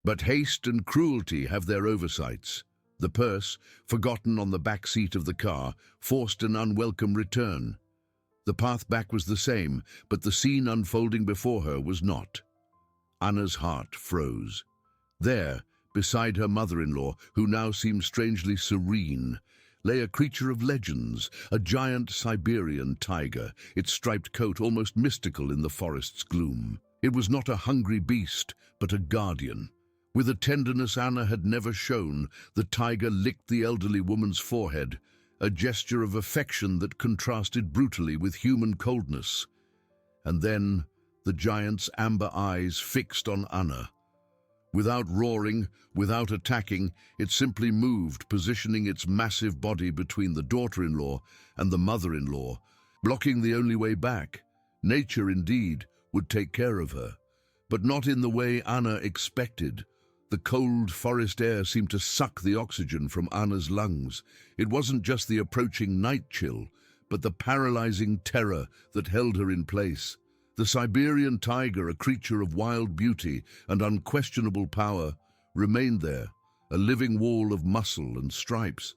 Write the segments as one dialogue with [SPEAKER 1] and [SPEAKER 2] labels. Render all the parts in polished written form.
[SPEAKER 1] But haste and cruelty have their oversights. The purse, forgotten on the back seat of the car, forced an unwelcome return. The path back was the same, but the scene unfolding before her was not. Anna's heart froze. There, beside her mother-in-law, who now seemed strangely serene, lay a creature of legends, a giant Siberian tiger, its striped coat almost mystical in the forest's gloom. It was not a hungry beast, but a guardian. With a tenderness Anna had never shown, the tiger licked the elderly woman's forehead, a gesture of affection that contrasted brutally with human coldness. And then, the giant's amber eyes fixed on Anna. Without roaring, without attacking, it simply moved, positioning its massive body between the daughter-in-law and the mother-in-law, blocking the only way back. Nature, indeed, would take care of her, but not in the way Anna expected. The cold forest air seemed to suck the oxygen from Anna's lungs. It wasn't just the approaching night chill, but the paralyzing terror that held her in place. The Siberian tiger, a creature of wild beauty and unquestionable power, remained there, a living wall of muscle and stripes.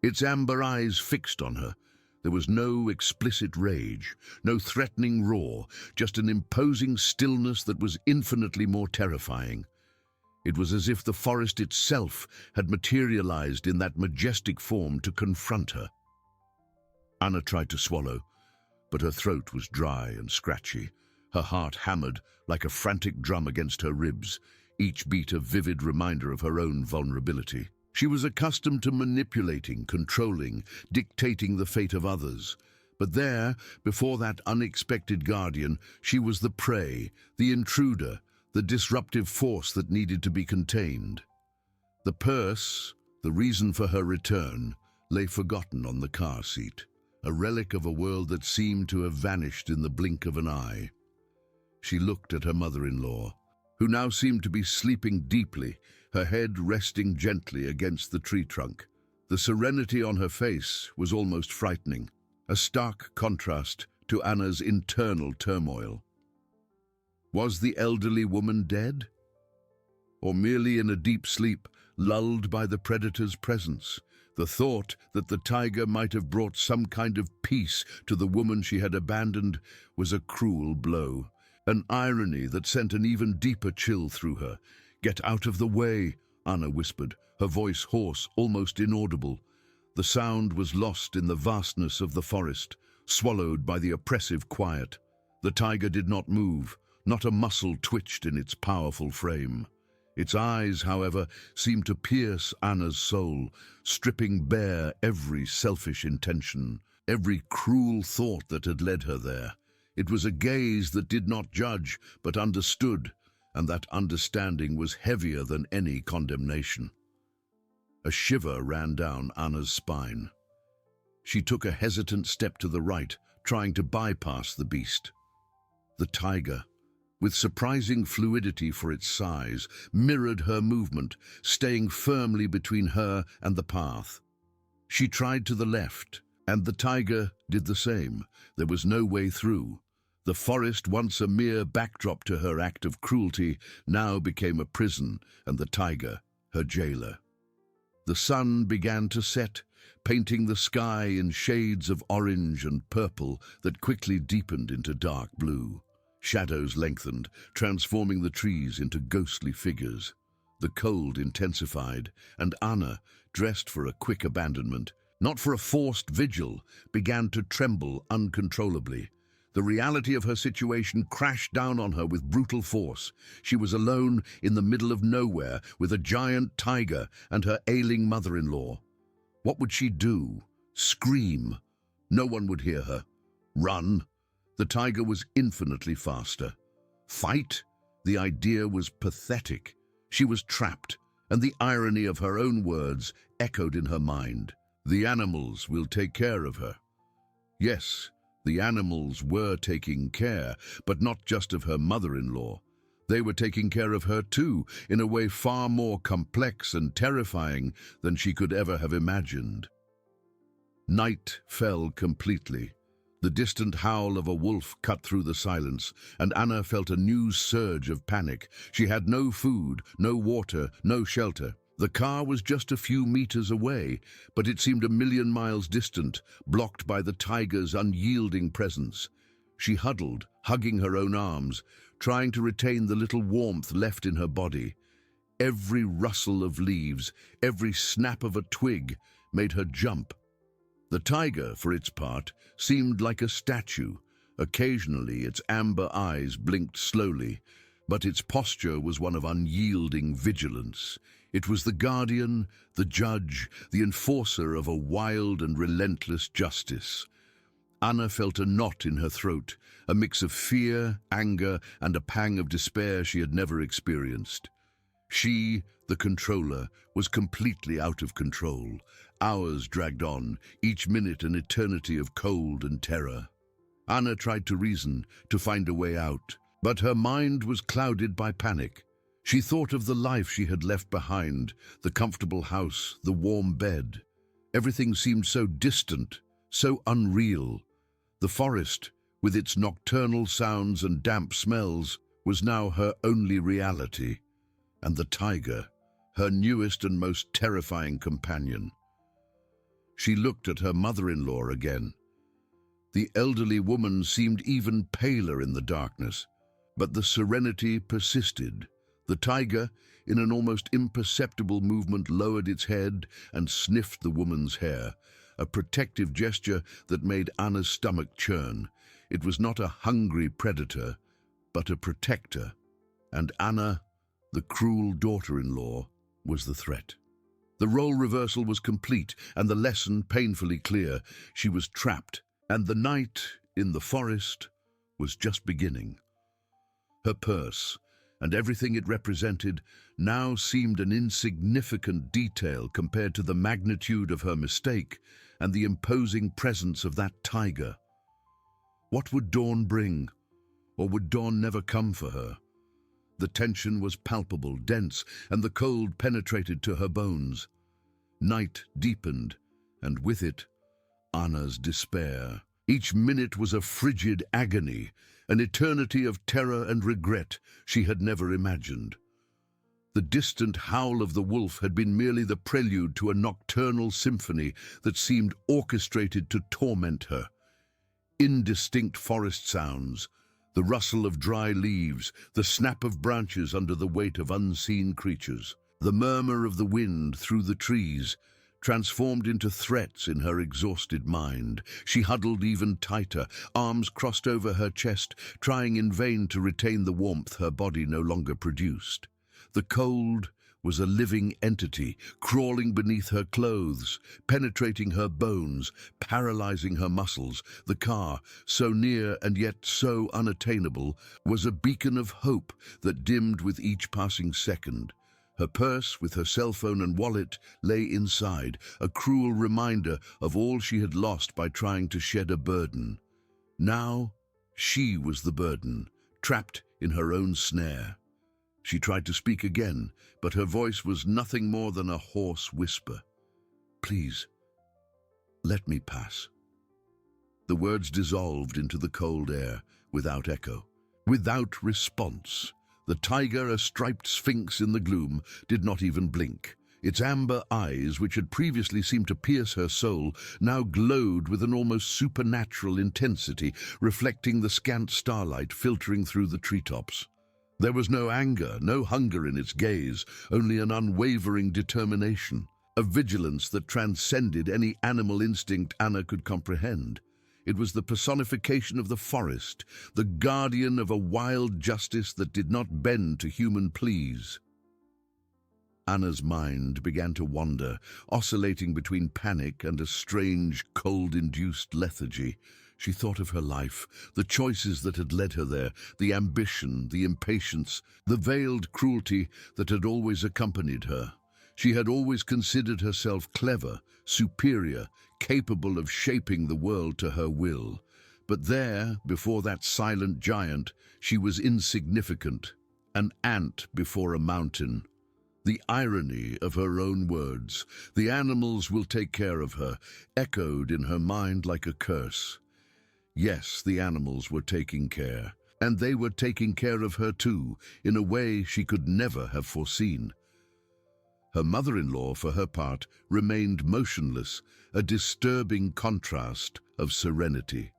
[SPEAKER 1] Its amber eyes fixed on her. There was no explicit rage, no threatening roar, just an imposing stillness that was infinitely more terrifying. It was as if the forest itself had materialized in that majestic form to confront her. Anna tried to swallow, but her throat was dry and scratchy. Her heart hammered like a frantic drum against her ribs, each beat a vivid reminder of her own vulnerability. She was accustomed to manipulating, controlling, dictating the fate of others. But there, before that unexpected guardian, she was the prey, the intruder, the disruptive force that needed to be contained. The purse, the reason for her return, lay forgotten on the car seat, a relic of a world that seemed to have vanished in the blink of an eye. She looked at her mother-in-law, who now seemed to be sleeping deeply, her head resting gently against the tree trunk. The serenity on her face was almost frightening, a stark contrast to Anna's internal turmoil. Was the elderly woman dead? Or merely in a deep sleep, lulled by the predator's presence? The thought that the tiger might have brought some kind of peace to the woman she had abandoned was a cruel blow, an irony that sent an even deeper chill through her. "Get out of the way," Anna whispered, her voice hoarse, almost inaudible. The sound was lost in the vastness of the forest, swallowed by the oppressive quiet. The tiger did not move. Not a muscle twitched in its powerful frame. Its eyes, however, seemed to pierce Anna's soul, stripping bare every selfish intention, every cruel thought that had led her there. It was a gaze that did not judge, but understood, and that understanding was heavier than any condemnation. A shiver ran down Anna's spine. She took a hesitant step to the right, trying to bypass the beast. The tiger, with surprising fluidity for its size, mirrored her movement, staying firmly between her and the path. She tried to the left, and the tiger did the same. There was no way through. The forest, once a mere backdrop to her act of cruelty, now became a prison, and the tiger her jailer. The sun began to set, painting the sky in shades of orange and purple that quickly deepened into dark blue. Shadows lengthened, transforming the trees into ghostly figures. The cold intensified, and Anna, dressed for a quick abandonment, not for a forced vigil, began to tremble uncontrollably. The reality of her situation crashed down on her with brutal force. She was alone in the middle of nowhere with a giant tiger and her ailing mother-in-law. What would she do? Scream? No one would hear her. Run? The tiger was infinitely faster. Fight? The idea was pathetic. She was trapped, and the irony of her own words echoed in her mind. The animals will take care of her. Yes, the animals were taking care, but not just of her mother-in-law. They were taking care of her too, in a way far more complex and terrifying than she could ever have imagined. Night fell completely. The distant howl of a wolf cut through the silence, and Anna felt a new surge of panic. She had no food, no water, no shelter. The car was just a few meters away, but it seemed a million miles distant, blocked by the tiger's unyielding presence. She huddled, hugging her own arms, trying to retain the little warmth left in her body. Every rustle of leaves, every snap of a twig made her jump. The tiger, for its part, seemed like a statue. Occasionally, its amber eyes blinked slowly, but its posture was one of unyielding vigilance. It was the guardian, the judge, the enforcer of a wild and relentless justice. Anna felt a knot in her throat, a mix of fear, anger, and a pang of despair she had never experienced. She, the controller, was completely out of control. Hours dragged on, each minute an eternity of cold and terror. Anna tried to reason, to find a way out, but her mind was clouded by panic. She thought of the life she had left behind, the comfortable house, the warm bed. Everything seemed so distant, so unreal. The forest, with its nocturnal sounds and damp smells, was now her only reality. And the tiger, her newest and most terrifying companion. She looked at her mother-in-law again. The elderly woman seemed even paler in the darkness, but the serenity persisted. The tiger, in an almost imperceptible movement, lowered its head and sniffed the woman's hair, a protective gesture that made Anna's stomach churn. It was not a hungry predator, but a protector, and Anna, the cruel daughter-in-law, was the threat. The role reversal was complete, and the lesson painfully clear. She was trapped, and the night in the forest was just beginning. Her purse, and everything it represented, now seemed an insignificant detail compared to the magnitude of her mistake and the imposing presence of that tiger. What would dawn bring? Or would dawn never come for her? The tension was palpable, dense, and the cold penetrated to her bones. Night deepened, and with it, Anna's despair. Each minute was a frigid agony, an eternity of terror and regret she had never imagined. The distant howl of the wolf had been merely the prelude to a nocturnal symphony that seemed orchestrated to torment her. Indistinct forest sounds, the rustle of dry leaves, the snap of branches under the weight of unseen creatures, the murmur of the wind through the trees, transformed into threats in her exhausted mind. She huddled even tighter, arms crossed over her chest, trying in vain to retain the warmth her body no longer produced. The cold was a living entity, crawling beneath her clothes, penetrating her bones, paralyzing her muscles. The car, so near and yet so unattainable, was a beacon of hope that dimmed with each passing second. Her purse, with her cell phone and wallet, lay inside, a cruel reminder of all she had lost by trying to shed a burden. Now, she was the burden, trapped in her own snare. She tried to speak again, but her voice was nothing more than a hoarse whisper. "Please, let me pass." The words dissolved into the cold air, without echo, without response. The tiger, a striped sphinx in the gloom, did not even blink. Its amber eyes, which had previously seemed to pierce her soul, now glowed with an almost supernatural intensity, reflecting the scant starlight filtering through the treetops. There was no anger, no hunger in its gaze, only an unwavering determination, a vigilance that transcended any animal instinct Anna could comprehend. It was the personification of the forest, the guardian of a wild justice that did not bend to human pleas. Anna's mind began to wander, oscillating between panic and a strange, cold-induced lethargy. She thought of her life, the choices that had led her there, the ambition, the impatience, the veiled cruelty that had always accompanied her. She had always considered herself clever, superior, capable of shaping the world to her will. But there, before that silent giant, she was insignificant, an ant before a mountain. The irony of her own words, "The animals will take care of her," echoed in her mind like a curse. Yes, the animals were taking care, and they were taking care of her too, in a way she could never have foreseen. Her mother-in-law, for her part, remained motionless, a disturbing contrast of serenity.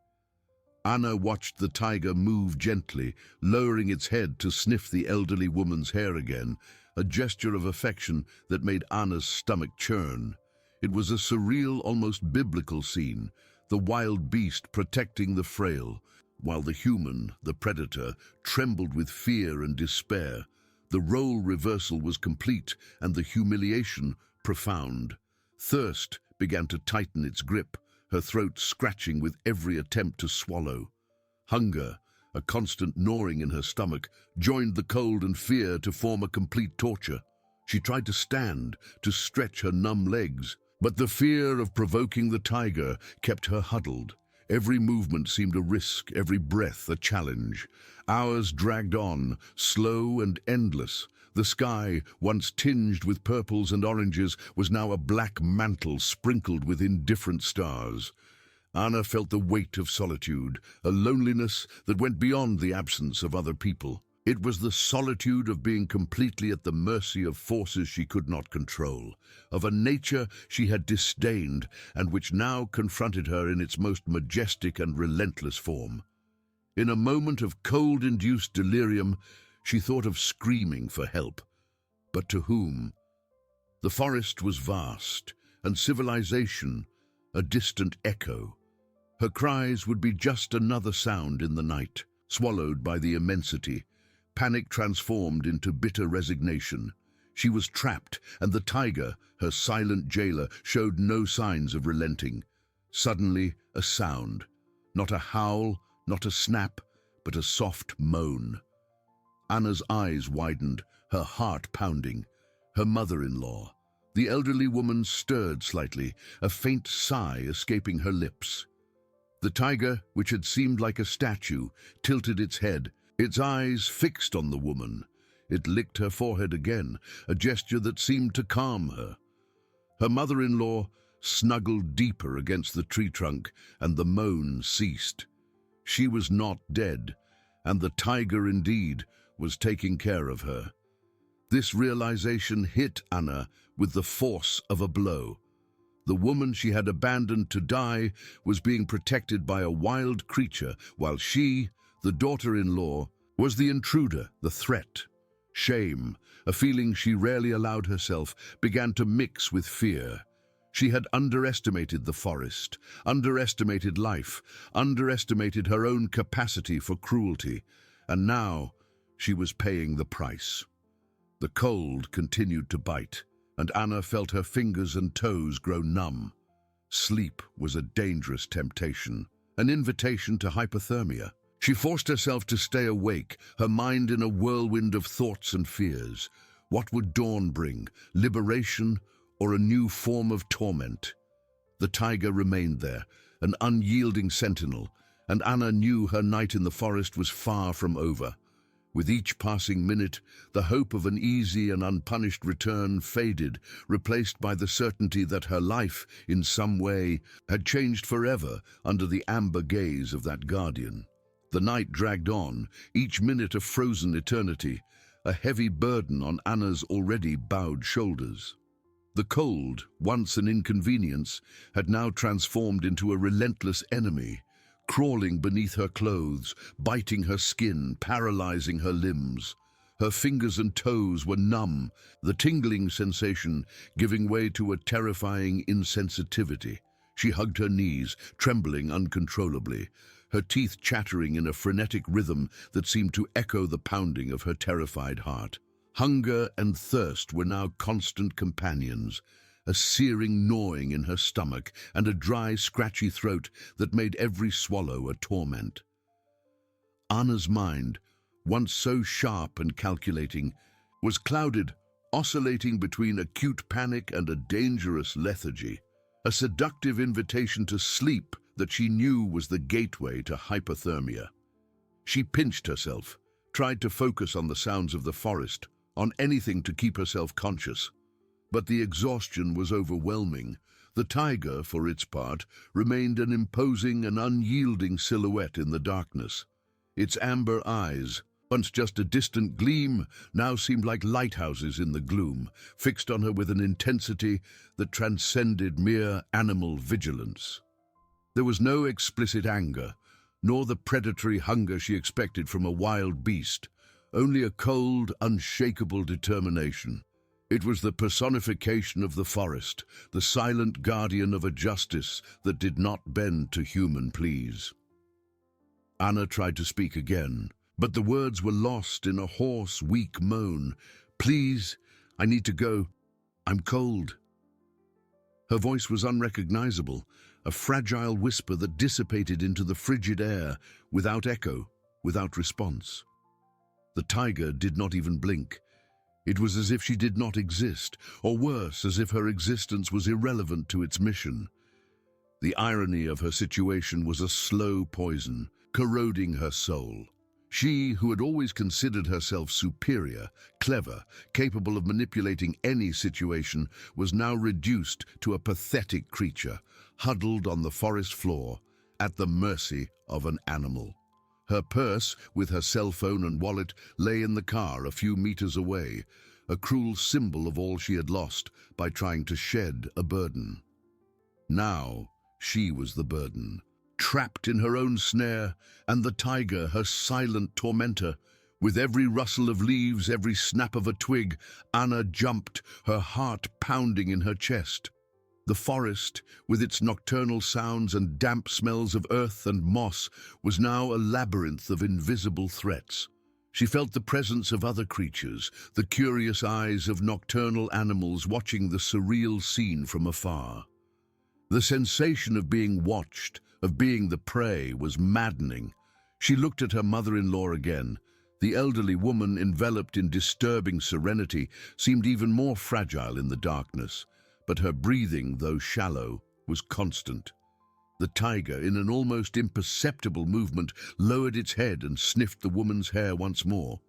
[SPEAKER 1] Anna watched the tiger move gently, lowering its head to sniff the elderly woman's hair again, a gesture of affection that made Anna's stomach churn. It was a surreal, almost biblical scene, the wild beast protecting the frail, while the human, the predator, trembled with fear and despair. The role reversal was complete and the humiliation profound. Thirst began to tighten its grip, her throat scratching with every attempt to swallow. Hunger, a constant gnawing in her stomach, joined the cold and fear to form a complete torture. She tried to stand, to stretch her numb legs, but the fear of provoking the tiger kept her huddled. Every movement seemed a risk, every breath a challenge. Hours dragged on, slow and endless. The sky, once tinged with purples and oranges, was now a black mantle sprinkled with indifferent stars. Anna felt the weight of solitude, a loneliness that went beyond the absence of other people. It was the solitude of being completely at the mercy of forces she could not control, of a nature she had disdained and which now confronted her in its most majestic and relentless form. In a moment of cold-induced delirium, she thought of screaming for help. But to whom? The forest was vast, and civilization a distant echo. Her cries would be just another sound in the night, swallowed by the immensity. Panic transformed into bitter resignation. She was trapped, and the tiger, her silent jailer, showed no signs of relenting. Suddenly, a sound. Not a howl, not a snap, but a soft moan. Anna's eyes widened, her heart pounding. Her mother-in-law. The elderly woman stirred slightly, a faint sigh escaping her lips. The tiger, which had seemed like a statue, tilted its head, its eyes fixed on the woman. It licked her forehead again, a gesture that seemed to calm her. Her mother-in-law snuggled deeper against the tree trunk, and the moan ceased. She was not dead, and the tiger indeed was taking care of her. This realization hit Anna with the force of a blow. The woman she had abandoned to die was being protected by a wild creature, while she, the daughter-in-law, was the intruder, the threat. Shame, a feeling she rarely allowed herself, began to mix with fear. She had underestimated the forest, underestimated life, underestimated her own capacity for cruelty, and now she was paying the price. The cold continued to bite, and Anna felt her fingers and toes grow numb. Sleep was a dangerous temptation, an invitation to hypothermia. She forced herself to stay awake, her mind in a whirlwind of thoughts and fears. What would dawn bring? Liberation or a new form of torment? The tiger remained there, an unyielding sentinel, and Anna knew her night in the forest was far from over. With each passing minute, the hope of an easy and unpunished return faded, replaced by the certainty that her life, in some way, had changed forever under the amber gaze of that guardian. The night dragged on, each minute a frozen eternity, a heavy burden on Anna's already bowed shoulders. The cold, once an inconvenience, had now transformed into a relentless enemy, crawling beneath her clothes, biting her skin, paralyzing her limbs. Her fingers and toes were numb, the tingling sensation giving way to a terrifying insensitivity. She hugged her knees, trembling uncontrollably, her teeth chattering in a frenetic rhythm that seemed to echo the pounding of her terrified heart. Hunger and thirst were now constant companions, a searing gnawing in her stomach and a dry, scratchy throat that made every swallow a torment. Anna's mind, once so sharp and calculating, was clouded, oscillating between acute panic and a dangerous lethargy, a seductive invitation to sleep that she knew was the gateway to hypothermia. She pinched herself, tried to focus on the sounds of the forest, on anything to keep herself conscious. But the exhaustion was overwhelming. The tiger, for its part, remained an imposing and unyielding silhouette in the darkness. Its amber eyes, once just a distant gleam, now seemed like lighthouses in the gloom, fixed on her with an intensity that transcended mere animal vigilance. There was no explicit anger, nor the predatory hunger she expected from a wild beast, only a cold, unshakable determination. It was the personification of the forest, the silent guardian of a justice that did not bend to human pleas. Anna tried to speak again, but the words were lost in a hoarse, weak moan. "Please, I need to go. I'm cold." Her voice was unrecognizable, a fragile whisper that dissipated into the frigid air, without echo, without response. The tiger did not even blink. It was as if she did not exist, or worse, as if her existence was irrelevant to its mission. The irony of her situation was a slow poison, corroding her soul. She, who had always considered herself superior, clever, capable of manipulating any situation, was now reduced to a pathetic creature, huddled on the forest floor, at the mercy of an animal. Her purse, with her cell phone and wallet, lay in the car a few meters away, a cruel symbol of all she had lost by trying to shed a burden. Now she was the burden, trapped in her own snare, and the tiger her silent tormentor. With every rustle of leaves, every snap of a twig, Anna jumped, her heart pounding in her chest. The forest, with its nocturnal sounds and damp smells of earth and moss, was now a labyrinth of invisible threats. She felt the presence of other creatures, the curious eyes of nocturnal animals watching the surreal scene from afar. The sensation of being watched, of being the prey, was maddening. She looked at her mother-in-law again. The elderly woman, enveloped in disturbing serenity, seemed even more fragile in the darkness. But her breathing, though shallow, was constant. The tiger, in an almost imperceptible movement, lowered its head and sniffed the woman's hair once more.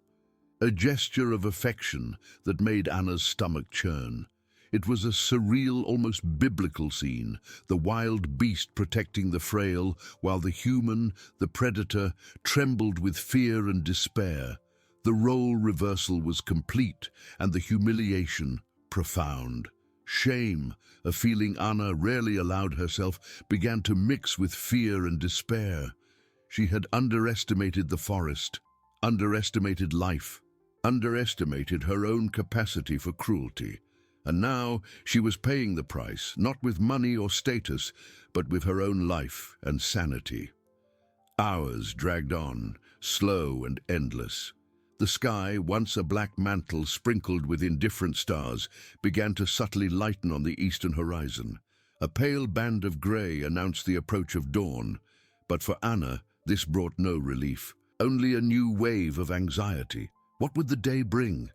[SPEAKER 1] A gesture of affection that made Anna's stomach churn. It was a surreal, almost biblical scene, the wild beast protecting the frail, while the human, the predator, trembled with fear and despair. The role reversal was complete, and the humiliation profound. Shame, a feeling Anna rarely allowed herself, began to mix with fear and despair. She had underestimated the forest, underestimated life, underestimated her own capacity for cruelty. And now she was paying the price, not with money or status, but with her own life and sanity. Hours dragged on, slow and endless. The sky, once a black mantle sprinkled with indifferent stars, began to subtly lighten on the eastern horizon. A pale band of grey announced the approach of dawn, but for Anna this brought no relief, only a new wave of anxiety. What would the day bring?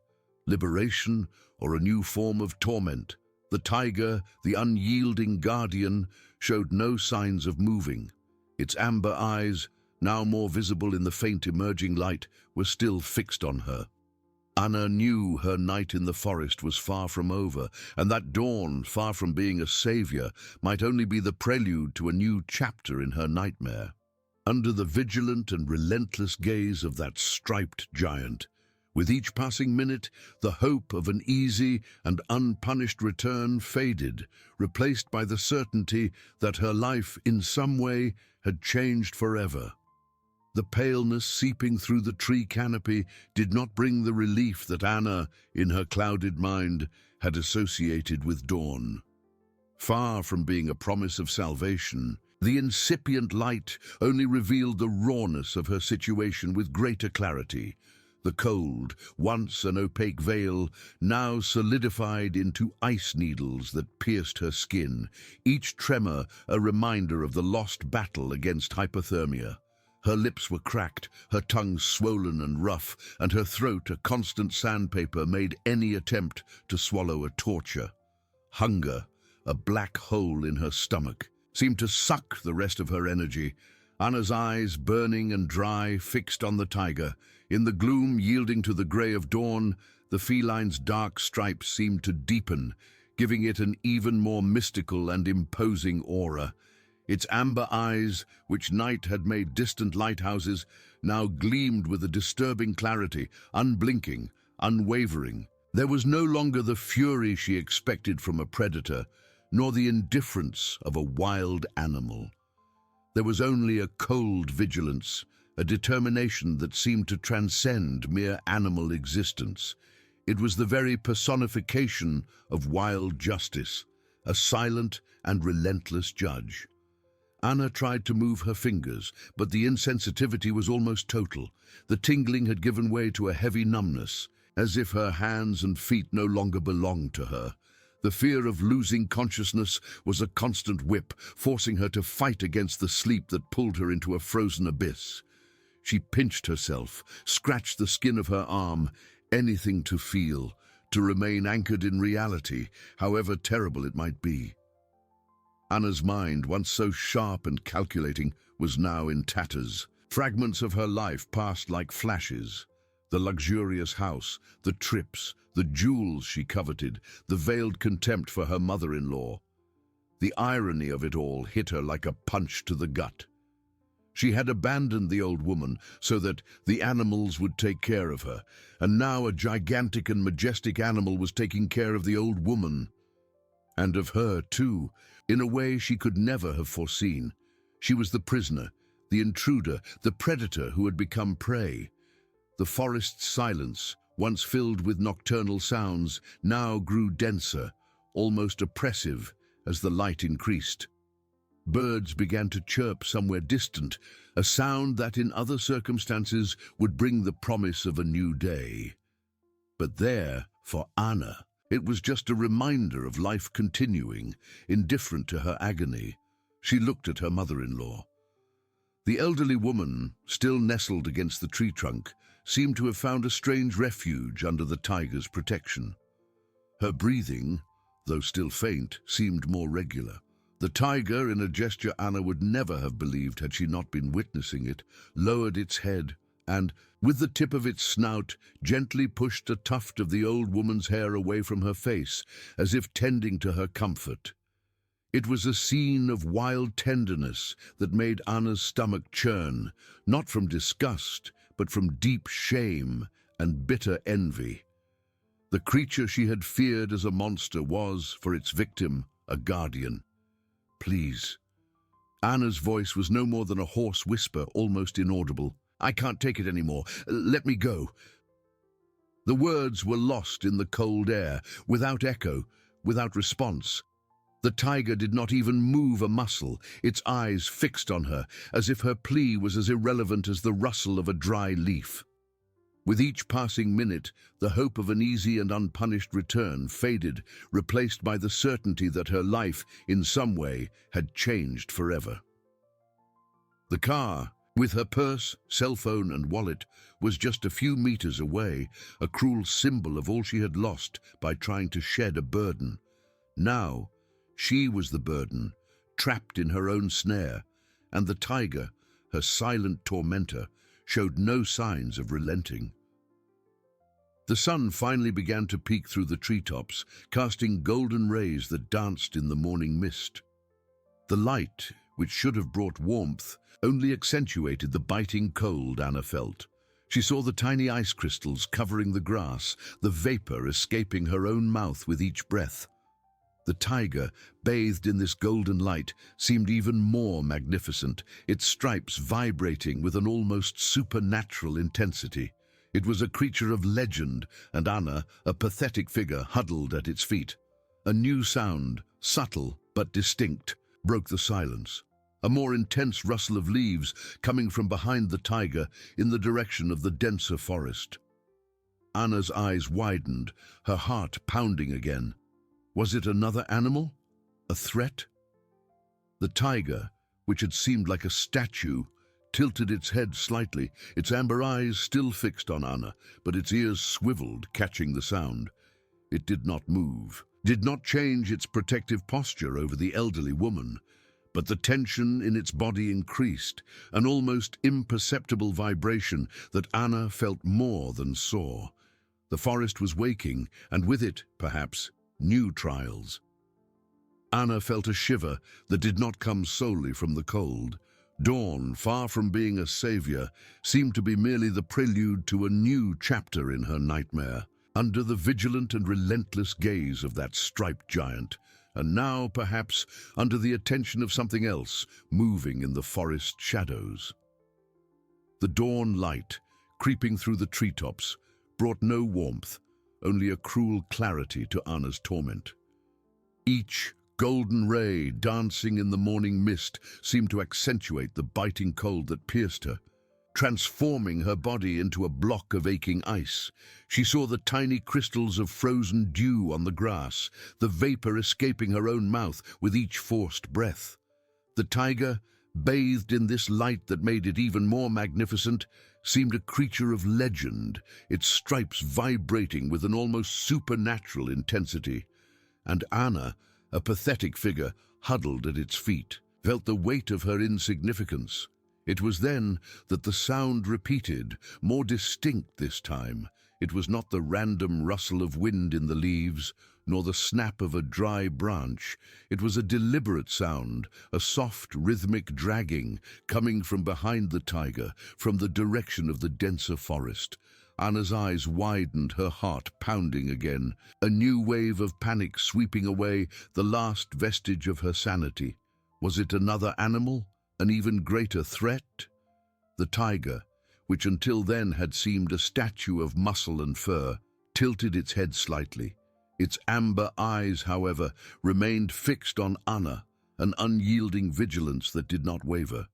[SPEAKER 1] Liberation or a new form of torment? The tiger, the unyielding guardian, showed no signs of moving. Its amber eyes, now more visible in the faint emerging light, were still fixed on her. Anna knew her night in the forest was far from over, and that dawn, far from being a savior, might only be the prelude to a new chapter in her nightmare. Under the vigilant and relentless gaze of that striped giant, with each passing minute, the hope of an easy and unpunished return faded, replaced by the certainty that her life, in some way, had changed forever. The paleness seeping through the tree canopy did not bring the relief that Anna, in her clouded mind, had associated with dawn. Far from being a promise of salvation, the incipient light only revealed the rawness of her situation with greater clarity. The cold, once an opaque veil, now solidified into ice needles that pierced her skin, each tremor a reminder of the lost battle against hypothermia. Her lips were cracked, her tongue swollen and rough, and her throat a constant sandpaper made any attempt to swallow a torture. Hunger, a black hole in her stomach, seemed to suck the rest of her energy. Anna's eyes, burning and dry, fixed on the tiger. In the gloom yielding to the grey of dawn, the feline's dark stripes seemed to deepen, giving it an even more mystical and imposing aura. Its amber eyes, which night had made distant lighthouses, now gleamed with a disturbing clarity, unblinking, unwavering. There was no longer the fury she expected from a predator, nor the indifference of a wild animal. There was only a cold vigilance, a determination that seemed to transcend mere animal existence. It was the very personification of wild justice, a silent and relentless judge. Anna tried to move her fingers, but the insensitivity was almost total. The tingling had given way to a heavy numbness, as if her hands and feet no longer belonged to her. The fear of losing consciousness was a constant whip, forcing her to fight against the sleep that pulled her into a frozen abyss. She pinched herself, scratched the skin of her arm, anything to feel, to remain anchored in reality, however terrible it might be. Anna's mind, once so sharp and calculating, was now in tatters. Fragments of her life passed like flashes. The luxurious house, the trips, the jewels she coveted, the veiled contempt for her mother-in-law. The irony of it all hit her like a punch to the gut. She had abandoned the old woman so that the animals would take care of her, and now a gigantic and majestic animal was taking care of the old woman. And of her, too, in a way she could never have foreseen. She was the prisoner, the intruder, the predator who had become prey. The forest's silence, once filled with nocturnal sounds, now grew denser, almost oppressive, as the light increased. Birds began to chirp somewhere distant, a sound that in other circumstances would bring the promise of a new day. But there, for Anna, it was just a reminder of life continuing, indifferent to her agony. She looked at her mother-in-law. The elderly woman, still nestled against the tree trunk, seemed to have found a strange refuge under the tiger's protection. Her breathing, though still faint, seemed more regular. The tiger, in a gesture Anna would never have believed had she not been witnessing it, lowered its head and, with the tip of its snout, gently pushed a tuft of the old woman's hair away from her face, as if tending to her comfort. It was a scene of wild tenderness that made Anna's stomach churn, not from disgust, but from deep shame and bitter envy. The creature she had feared as a monster was, for its victim, a guardian. "Please." Anna's voice was no more than a hoarse whisper, almost inaudible. "I can't take it anymore. Let me go." The words were lost in the cold air, without echo, without response. The tiger did not even move a muscle, its eyes fixed on her, as if her plea was as irrelevant as the rustle of a dry leaf. With each passing minute, the hope of an easy and unpunished return faded, replaced by the certainty that her life, in some way, had changed forever. The car, with her purse, cell phone and wallet, was just a few meters away, a cruel symbol of all she had lost by trying to shed a burden. Now, she was the burden, trapped in her own snare, and the tiger, her silent tormentor, showed no signs of relenting. The sun finally began to peek through the treetops, casting golden rays that danced in the morning mist. The light, which should have brought warmth, only accentuated the biting cold Anna felt. She saw the tiny ice crystals covering the grass, the vapor escaping her own mouth with each breath. The tiger, bathed in this golden light, seemed even more magnificent, its stripes vibrating with an almost supernatural intensity. It was a creature of legend, and Anna, a pathetic figure, huddled at its feet. A new sound, subtle but distinct, broke the silence. A more intense rustle of leaves coming from behind the tiger in the direction of the denser forest. Anna's eyes widened, her heart pounding again. Was it another animal? A threat? The tiger, which had seemed like a statue, tilted its head slightly, its amber eyes still fixed on Anna, but its ears swiveled, catching the sound. It did not move, did not change its protective posture over the elderly woman, but the tension in its body increased, an almost imperceptible vibration that Anna felt more than saw. The forest was waking, and with it, perhaps, New trials. Anna felt a shiver that did not come solely from the cold. Dawn, far from being a savior, seemed to be merely the prelude to a new chapter in her nightmare, under the vigilant and relentless gaze of that striped giant, and now, perhaps, under the attention of something else moving in the forest shadows. The dawn light, creeping through the treetops, brought no warmth, only a cruel clarity to Anna's torment. Each golden ray dancing in the morning mist seemed to accentuate the biting cold that pierced her, transforming her body into a block of aching ice. She saw the tiny crystals of frozen dew on the grass, the vapor escaping her own mouth with each forced breath. The tiger, bathed in this light that made it even more magnificent, seemed a creature of legend, its stripes vibrating with an almost supernatural intensity. And Anna, a pathetic figure huddled at its feet, felt the weight of her insignificance. It was then that the sound repeated, more distinct this time. It was not the random rustle of wind in the leaves, nor the snap of a dry branch. It was a deliberate sound, a soft, rhythmic dragging, coming from behind the tiger, from the direction of the denser forest. Anna's eyes widened, her heart pounding again, a new wave of panic sweeping away the last vestige of her sanity. Was it another animal, an even greater threat? The tiger, which until then had seemed a statue of muscle and fur, tilted its head slightly. Its amber eyes, however, remained fixed on Anna, an unyielding vigilance that did not waver.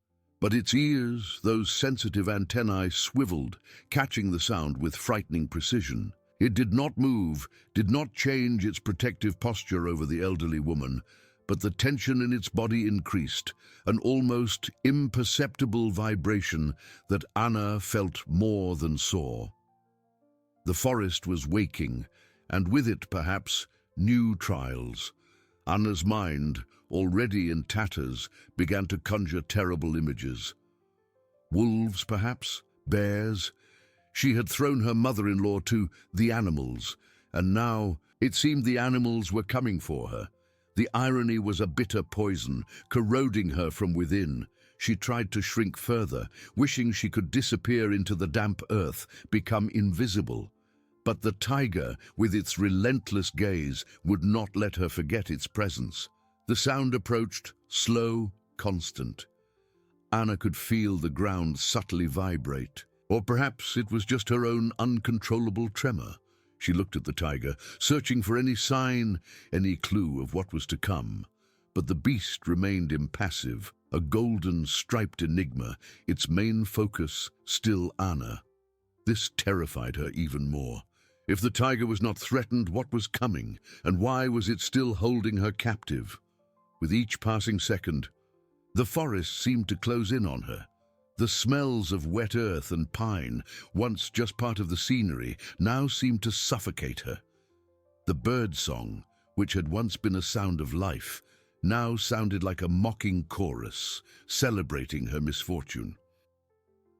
[SPEAKER 1] But its ears, those sensitive antennae, swiveled, catching the sound with frightening precision. It did not move, did not change its protective posture over the elderly woman, but the tension in its body increased, an almost imperceptible vibration that Anna felt more than saw. The forest was waking, and with it, perhaps, new trials. Anna's mind, already in tatters, began to conjure terrible images. Wolves, perhaps? Bears? She had thrown her mother-in-law to the animals, and now it seemed the animals were coming for her. The irony was a bitter poison, corroding her from within. She tried to shrink further, wishing she could disappear into the damp earth, become invisible. But the tiger, with its relentless gaze, would not let her forget its presence. The sound approached, slow, constant. Anna could feel the ground subtly vibrate. Or perhaps it was just her own uncontrollable tremor. She looked at the tiger, searching for any sign, any clue of what was to come. But the beast remained impassive, a golden striped enigma, its main focus still Anna. This terrified her even more. If the tiger was not threatened, what was coming, and why was it still holding her captive? With each passing second, the forest seemed to close in on her. The smells of wet earth and pine, once just part of the scenery, now seemed to suffocate her. The bird song, which had once been a sound of life, now sounded like a mocking chorus, celebrating her misfortune.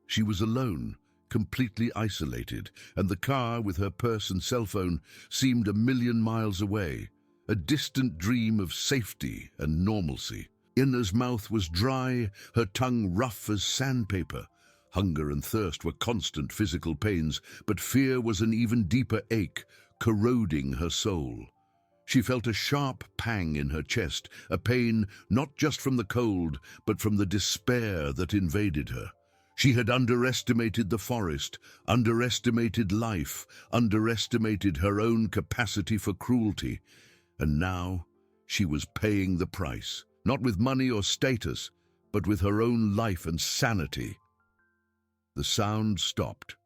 [SPEAKER 1] She was alone, completely isolated, and the car with her purse and cell phone seemed a million miles away, a distant dream of safety and normalcy. Anna's mouth was dry, her tongue rough as sandpaper. Hunger and thirst were constant physical pains, but fear was an even deeper ache, corroding her soul. She felt a sharp pang in her chest, a pain not just from the cold, but from the despair that invaded her. She had underestimated the forest, underestimated life, underestimated her own capacity for cruelty. And now she was paying the price, not with money or status, but with her own life and sanity. The sound stopped.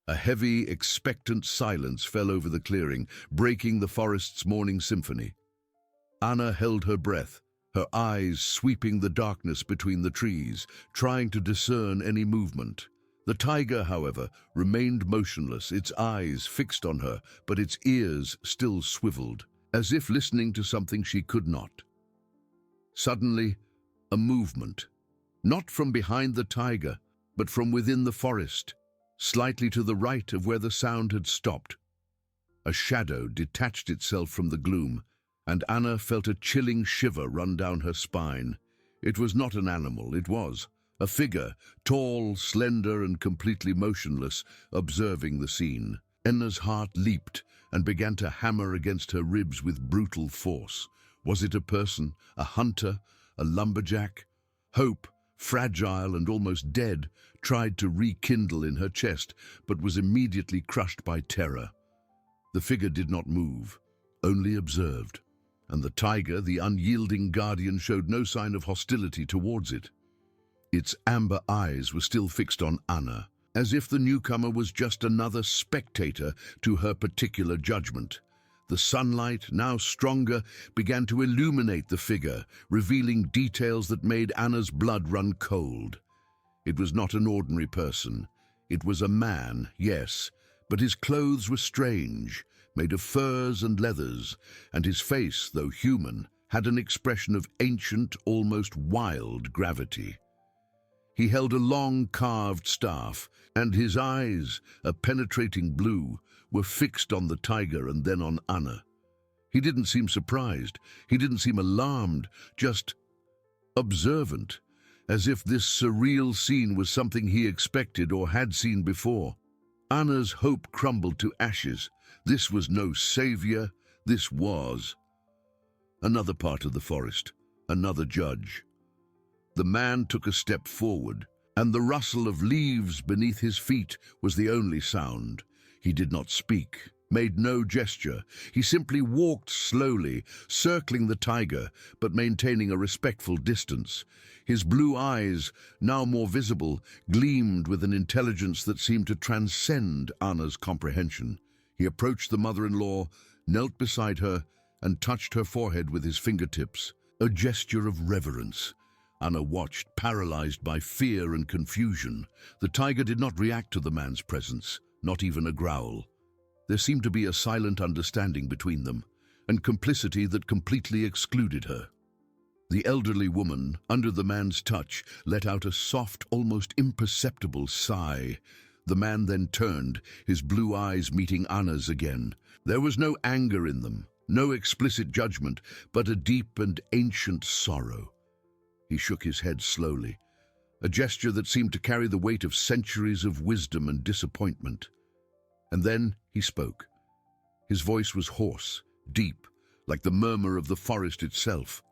[SPEAKER 1] A heavy, expectant silence fell over the clearing, breaking the forest's morning symphony. Anna held her breath, her eyes sweeping the darkness between the trees, trying to discern any movement. The tiger, however, remained motionless, its eyes fixed on her, but its ears still swiveled, as if listening to something she could not. Suddenly, a movement, not from behind the tiger, but from within the forest, slightly to the right of where the sound had stopped. A shadow detached itself from the gloom, and Anna felt a chilling shiver run down her spine. It was not an animal, it was a figure, tall, slender, and completely motionless, observing the scene. Anna's heart leaped and began to hammer against her ribs with brutal force. Was it a person, a hunter, a lumberjack? Hope, fragile and almost dead, tried to rekindle in her chest, but was immediately crushed by terror. The figure did not move, only observed, and the tiger, the unyielding guardian, showed no sign of hostility towards it. Its amber eyes were still fixed on Anna, as if the newcomer was just another spectator to her particular judgment. The sunlight, now stronger, began to illuminate the figure, revealing details that made Anna's blood run cold. It was not an ordinary person. It was a man, yes, but his clothes were strange, made of furs and leathers, and his face, though human, had an expression of ancient, almost wild gravity. He held a long carved staff, and his eyes, a penetrating blue, were fixed on the tiger and then on Anna. He didn't seem surprised, he didn't seem alarmed, just observant, as if this surreal scene was something he expected or had seen before. Anna's hope crumbled to ashes. This was no savior, this was another part of the forest, another judge. The man took a step forward, and the rustle of leaves beneath his feet was the only sound. He did not speak, made no gesture. He simply walked slowly, circling the tiger, but maintaining a respectful distance. His blue eyes, now more visible, gleamed with an intelligence that seemed to transcend Anna's comprehension. He approached the mother-in-law, knelt beside her, and touched her forehead with his fingertips, a gesture of reverence. Anna watched, paralyzed by fear and confusion. The tiger did not react to the man's presence, not even a growl. There seemed to be a silent understanding between them, and complicity that completely excluded her. The elderly woman, under the man's touch, let out a soft, almost imperceptible sigh. The man then turned, his blue eyes meeting Anna's again. There was no anger in them, no explicit judgment, but a deep and ancient sorrow. He shook his head slowly, a gesture that seemed to carry the weight of centuries of wisdom and disappointment. And then he spoke. His voice was hoarse, deep, like the murmur of the forest itself.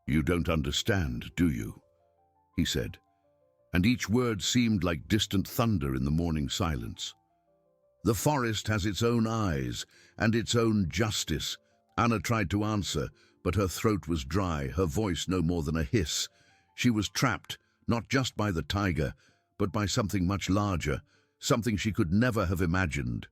[SPEAKER 1] "You don't understand, do you?" he said, and each word seemed like distant thunder in the morning silence. "The forest has its own eyes and its own justice." Anna tried to answer, but her throat was dry, her voice no more than a hiss. She was trapped, not just by the tiger, but by something much larger, something she could never have imagined.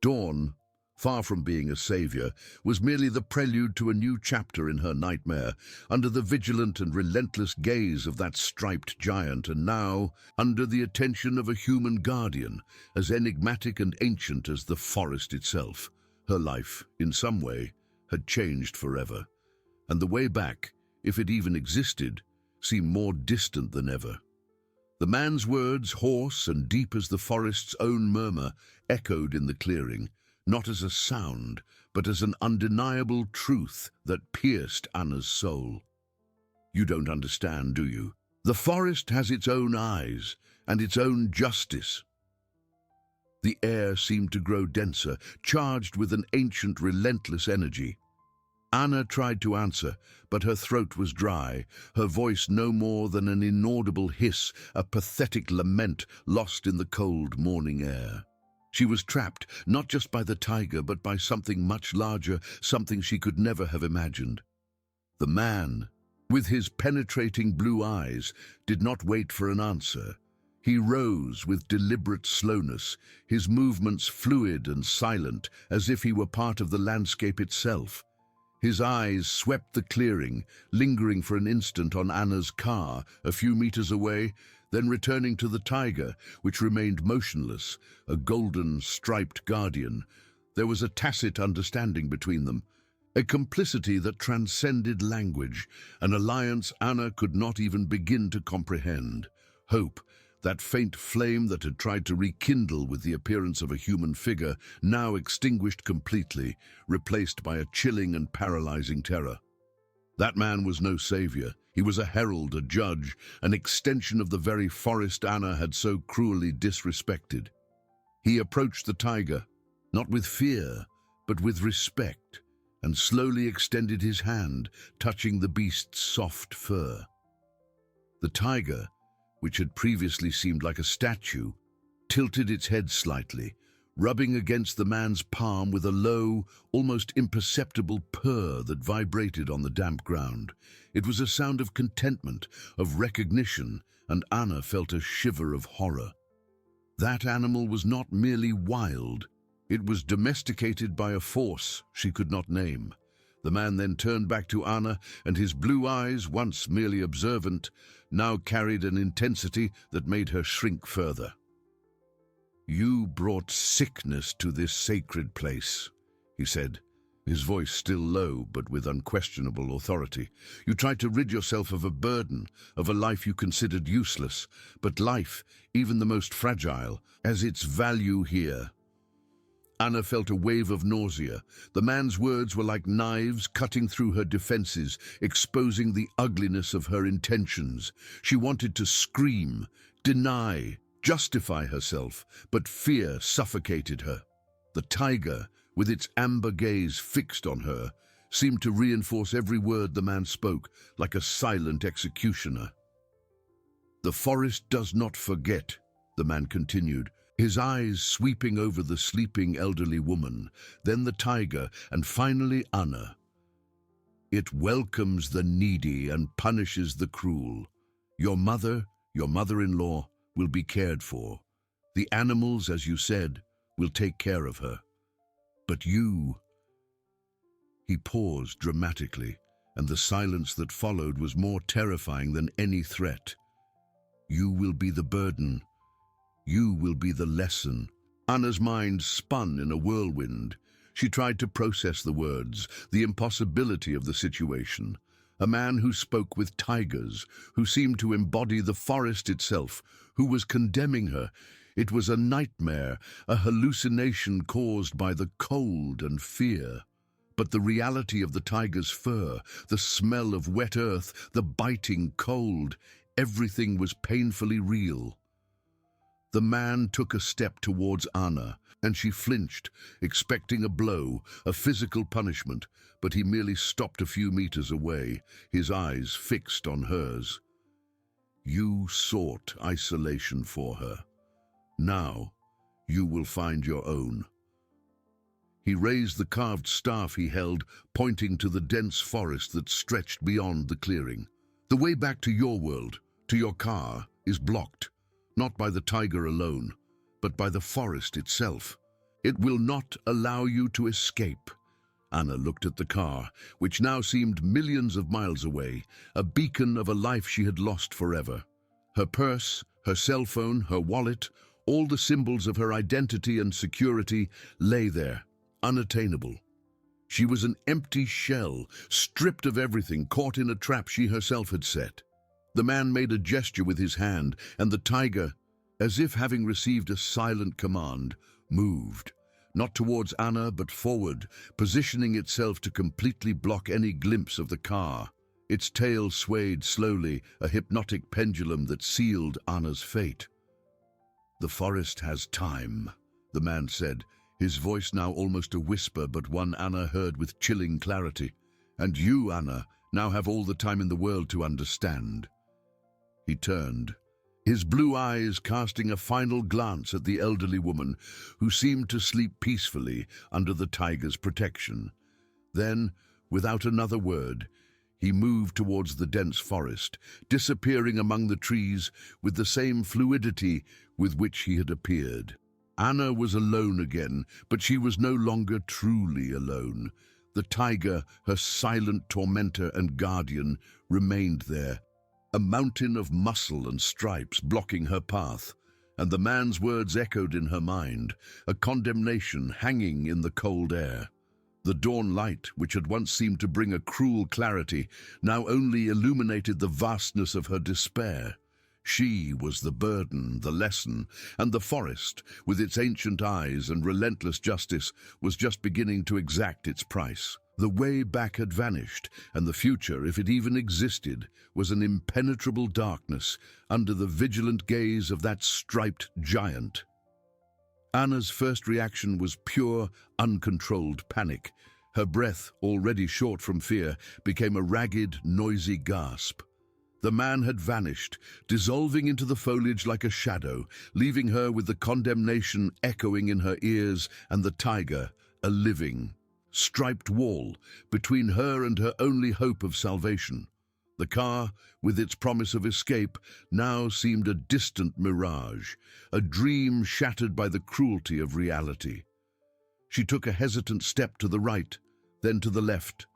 [SPEAKER 1] Dawn, far from being a savior, was merely the prelude to a new chapter in her nightmare, under the vigilant and relentless gaze of that striped giant, and now under the attention of a human guardian, as enigmatic and ancient as the forest itself. Her life, in some way, had changed forever, and the way back, if it even existed, seemed more distant than ever. The man's words, hoarse and deep as the forest's own murmur, echoed in the clearing, not as a sound, but as an undeniable truth that pierced Anna's soul. "You don't understand, do you? The forest has its own eyes and its own justice." The air seemed to grow denser, charged with an ancient, relentless energy. Anna tried to answer, but her throat was dry, her voice no more than an inaudible hiss, a pathetic lament lost in the cold morning air. She was trapped, not just by the tiger, but by something much larger, something she could never have imagined. The man, with his penetrating blue eyes, did not wait for an answer. He rose with deliberate slowness, his movements fluid and silent, as if he were part of the landscape itself. His eyes swept the clearing, lingering for an instant on Anna's car, a few meters away, then returning to the tiger, which remained motionless, a golden, striped guardian. There was a tacit understanding between them, a complicity that transcended language, an alliance Anna could not even begin to comprehend. Hope, That faint flame that had tried to rekindle with the appearance of a human figure, now extinguished completely, replaced by a chilling and paralyzing terror. That man was no savior. He was a herald, a judge, an extension of the very forest Anna had so cruelly disrespected. He approached the tiger, not with fear, but with respect, and slowly extended his hand, touching the beast's soft fur. The tiger, which had previously seemed like a statue, tilted its head slightly, rubbing against the man's palm with a low, almost imperceptible purr that vibrated on the damp ground. It was a sound of contentment, of recognition, and Anna felt a shiver of horror. That animal was not merely wild. It was domesticated by a force she could not name. The man then turned back to Anna, and his blue eyes, once merely observant, now carried an intensity that made her shrink further. "You brought sickness to this sacred place," he said, his voice still low but with unquestionable authority. "You tried to rid yourself of a burden, of a life you considered useless, but life, even the most fragile, has its value here." Anna felt a wave of nausea. The man's words were like knives cutting through her defenses, exposing the ugliness of her intentions. She wanted to scream, deny, justify herself, but fear suffocated her. The tiger, with its amber gaze fixed on her, seemed to reinforce every word the man spoke, like a silent executioner. "The forest does not forget," the man continued, his eyes sweeping over the sleeping elderly woman, then the tiger, and finally Anna. "It welcomes the needy and punishes the cruel. Your mother-in-law, will be cared for. The animals, as you said, will take care of her. But you—" He paused dramatically, and the silence that followed was more terrifying than any threat. "You will be the burden. You will be the lesson." Anna's mind spun in a whirlwind. She tried to process the words, the impossibility of the situation. A man who spoke with tigers, who seemed to embody the forest itself, who was condemning her. It was a nightmare, a hallucination caused by the cold and fear. But the reality of the tiger's fur, the smell of wet earth, the biting cold, everything was painfully real. The man took a step towards Anna, and she flinched, expecting a blow, a physical punishment, but he merely stopped a few meters away, his eyes fixed on hers. "You sought isolation for her. Now you will find your own." He raised the carved staff he held, pointing to the dense forest that stretched beyond the clearing. "The way back to your world, to your car, is blocked. Not by the tiger alone, but by the forest itself. It will not allow you to escape." Anna looked at the car, which now seemed millions of miles away, a beacon of a life she had lost forever. Her purse, her cell phone, her wallet, all the symbols of her identity and security lay there, unattainable. She was an empty shell, stripped of everything, caught in a trap she herself had set. The man made a gesture with his hand, and the tiger, as if having received a silent command, moved, not towards Anna but forward, positioning itself to completely block any glimpse of the car. Its tail swayed slowly, a hypnotic pendulum that sealed Anna's fate. "The forest has time," the man said, his voice now almost a whisper, but one Anna heard with chilling clarity. "And you, Anna, now have all the time in the world to understand." He turned, his blue eyes casting a final glance at the elderly woman, who seemed to sleep peacefully under the tiger's protection. Then, without another word, he moved towards the dense forest, disappearing among the trees with the same fluidity with which he had appeared. Anna was alone again, but she was no longer truly alone. The tiger, her silent tormentor and guardian, remained there, a mountain of muscle and stripes blocking her path, and the man's words echoed in her mind, a condemnation hanging in the cold air. The dawn light, which had once seemed to bring a cruel clarity, now only illuminated the vastness of her despair. She was the burden, the lesson, and the forest, with its ancient eyes and relentless justice, was just beginning to exact its price. The way back had vanished, and the future, if it even existed, was an impenetrable darkness under the vigilant gaze of that striped giant. Anna's first reaction was pure, uncontrolled panic. Her breath, already short from fear, became a ragged, noisy gasp. The man had vanished, dissolving into the foliage like a shadow, leaving her with the condemnation echoing in her ears and the tiger, a living, striped wall between her and her only hope of salvation. The car, with its promise of escape, now seemed a distant mirage, a dream shattered by the cruelty of reality. She took a hesitant step to the right, then to the left,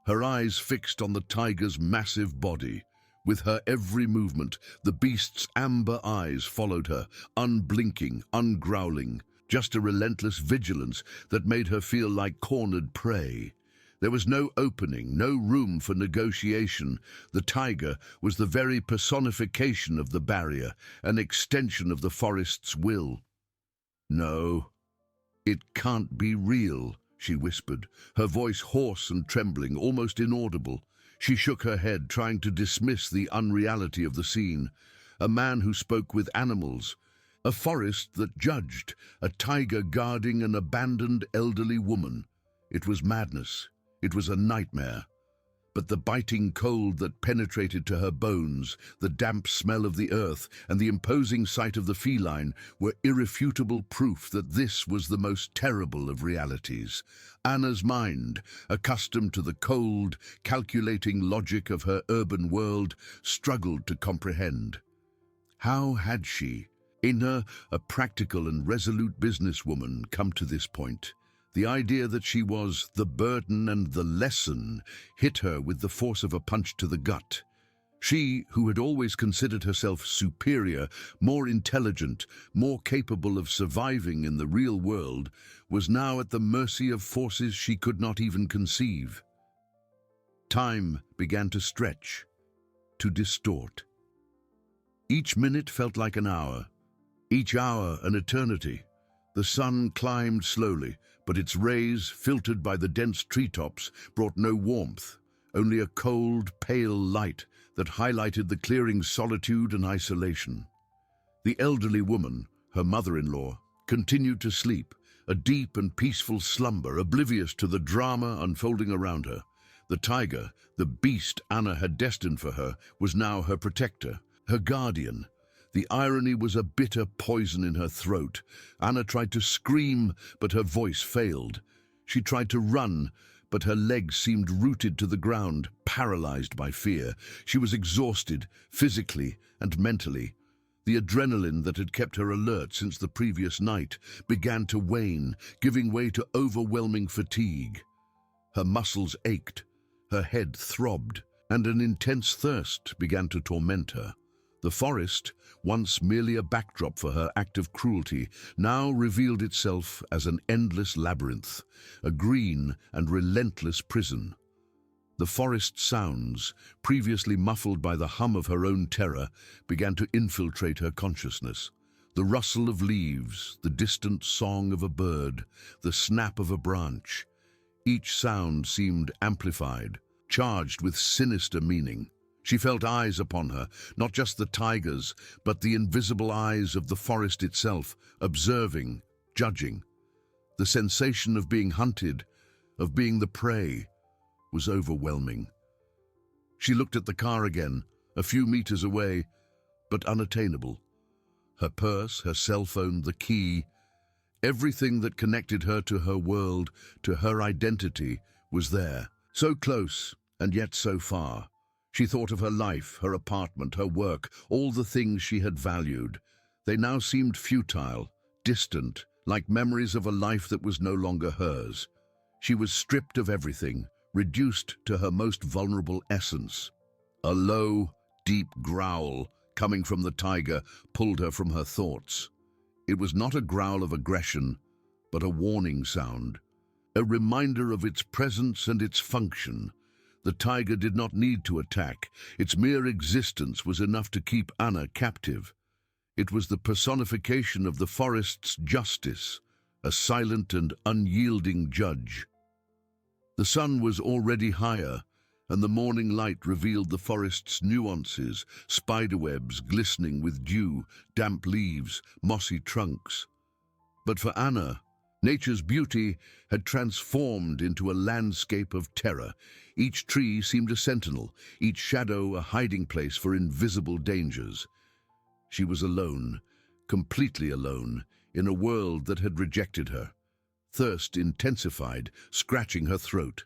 [SPEAKER 1] her eyes fixed on the tiger's massive body. With her every movement, the beast's amber eyes followed her, unblinking, ungrowling, just a relentless vigilance that made her feel like cornered prey. There was no opening, no room for negotiation. The tiger was the very personification of the barrier, an extension of the forest's will. "No, it can't be real," she whispered, her voice hoarse and trembling, almost inaudible. She shook her head, trying to dismiss the unreality of the scene. A man who spoke with animals, a forest that judged, a tiger guarding an abandoned elderly woman. It was madness. It was a nightmare. But the biting cold that penetrated to her bones, the damp smell of the earth, and the imposing sight of the feline were irrefutable proof that this was the most terrible of realities. Anna's mind, accustomed to the cold, calculating logic of her urban world, struggled to comprehend. How had she, in her, a practical and resolute businesswoman, come to this point? The idea that she was the burden and the lesson hit her with the force of a punch to the gut. She, who had always considered herself superior, more intelligent, more capable of surviving in the real world, was now at the mercy of forces she could not even conceive. Time began to stretch, to distort. Each minute felt like an hour, each hour an eternity. The sun climbed slowly, but its rays, filtered by the dense treetops, brought no warmth, only a cold, pale light that highlighted the clearing's solitude and isolation. The elderly woman, her mother-in-law, continued to sleep, a deep and peaceful slumber, oblivious to the drama unfolding around her. The tiger, the beast Anna had destined for her, was now her protector, her guardian. The irony was a bitter poison in her throat. Anna tried to scream, but her voice failed. She tried to run, but her legs seemed rooted to the ground, paralyzed by fear. She was exhausted, physically and mentally. The adrenaline that had kept her alert since the previous night began to wane, giving way to overwhelming fatigue. Her muscles ached, her head throbbed, and an intense thirst began to torment her. The forest, once merely a backdrop for her act of cruelty, now revealed itself as an endless labyrinth, a green and relentless prison. The forest sounds, previously muffled by the hum of her own terror, began to infiltrate her consciousness. The rustle of leaves, the distant song of a bird, the snap of a branch. Each sound seemed amplified, charged with sinister meaning. She felt eyes upon her, not just the tiger's, but the invisible eyes of the forest itself, observing, judging. The sensation of being hunted, of being the prey, was overwhelming. She looked at the car again, a few meters away, but unattainable. Her purse, her cell phone, the key, everything that connected her to her world, to her identity, was there. So close, and yet so far. She thought of her life, her apartment, her work, all the things she had valued. They now seemed futile, distant, like memories of a life that was no longer hers. She was stripped of everything, reduced to her most vulnerable essence. A low, deep growl coming from the tiger pulled her from her thoughts. It was not a growl of aggression, but a warning sound, a reminder of its presence and its function. The tiger did not need to attack. Its mere existence was enough to keep Anna captive. It was the personification of the forest's justice, a silent and unyielding judge. The sun was already higher, and the morning light revealed the forest's nuances, spiderwebs glistening with dew, damp leaves, mossy trunks. But for Anna, nature's beauty had transformed into a landscape of terror. Each tree seemed a sentinel, each shadow a hiding place for invisible dangers. She was alone, completely alone, in a world that had rejected her. Thirst intensified, scratching her throat.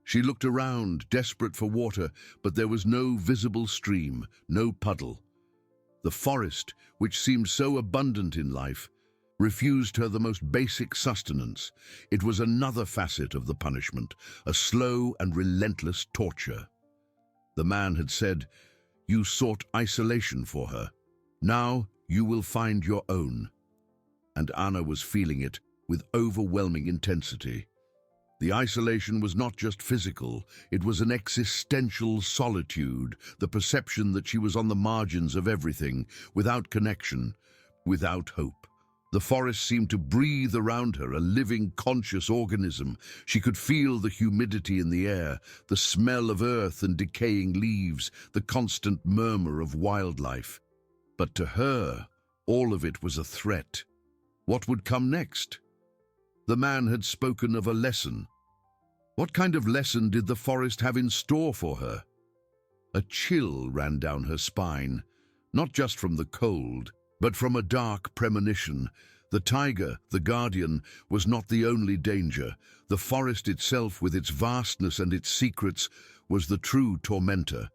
[SPEAKER 1] She looked around, desperate for water, but there was no visible stream, no puddle. The forest, which seemed so abundant in life, refused her the most basic sustenance. It was another facet of the punishment, a slow and relentless torture. The man had said, "You sought isolation for her. Now you will find your own." And Anna was feeling it with overwhelming intensity. The isolation was not just physical, it was an existential solitude, the perception that she was on the margins of everything, without connection, without hope. The forest seemed to breathe around her, a living, conscious organism. She could feel the humidity in the air, the smell of earth and decaying leaves, the constant murmur of wildlife. But to her, all of it was a threat. What would come next? The man had spoken of a lesson. What kind of lesson did the forest have in store for her? A chill ran down her spine, not just from the cold, but from a dark premonition. The tiger, the guardian, was not the only danger. The forest itself, with its vastness and its secrets, was the true tormentor.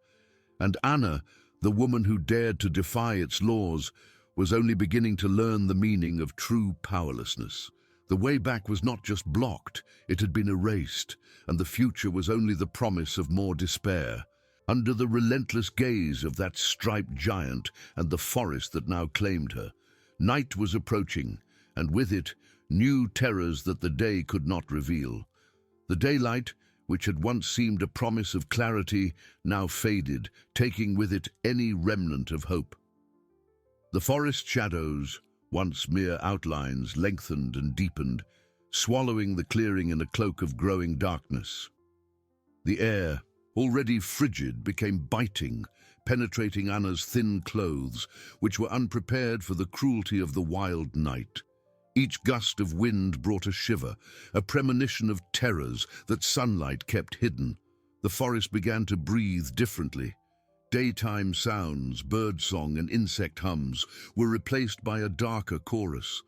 [SPEAKER 1] And Anna, the woman who dared to defy its laws, was only beginning to learn the meaning of true powerlessness. The way back was not just blocked, it had been erased, and the future was only the promise of more despair. Under the relentless gaze of that striped giant and the forest that now claimed her, night was approaching, and with it, new terrors that the day could not reveal. The daylight, which had once seemed a promise of clarity, now faded, taking with it any remnant of hope. The forest shadows, once mere outlines, lengthened and deepened, swallowing the clearing in a cloak of growing darkness. The air, already frigid, became biting, penetrating Anna's thin clothes, which were unprepared for the cruelty of the wild night. Each gust of wind brought a shiver, a premonition of terrors that sunlight kept hidden. The forest began to breathe differently. Daytime sounds, birdsong and insect hums were replaced by a darker chorus.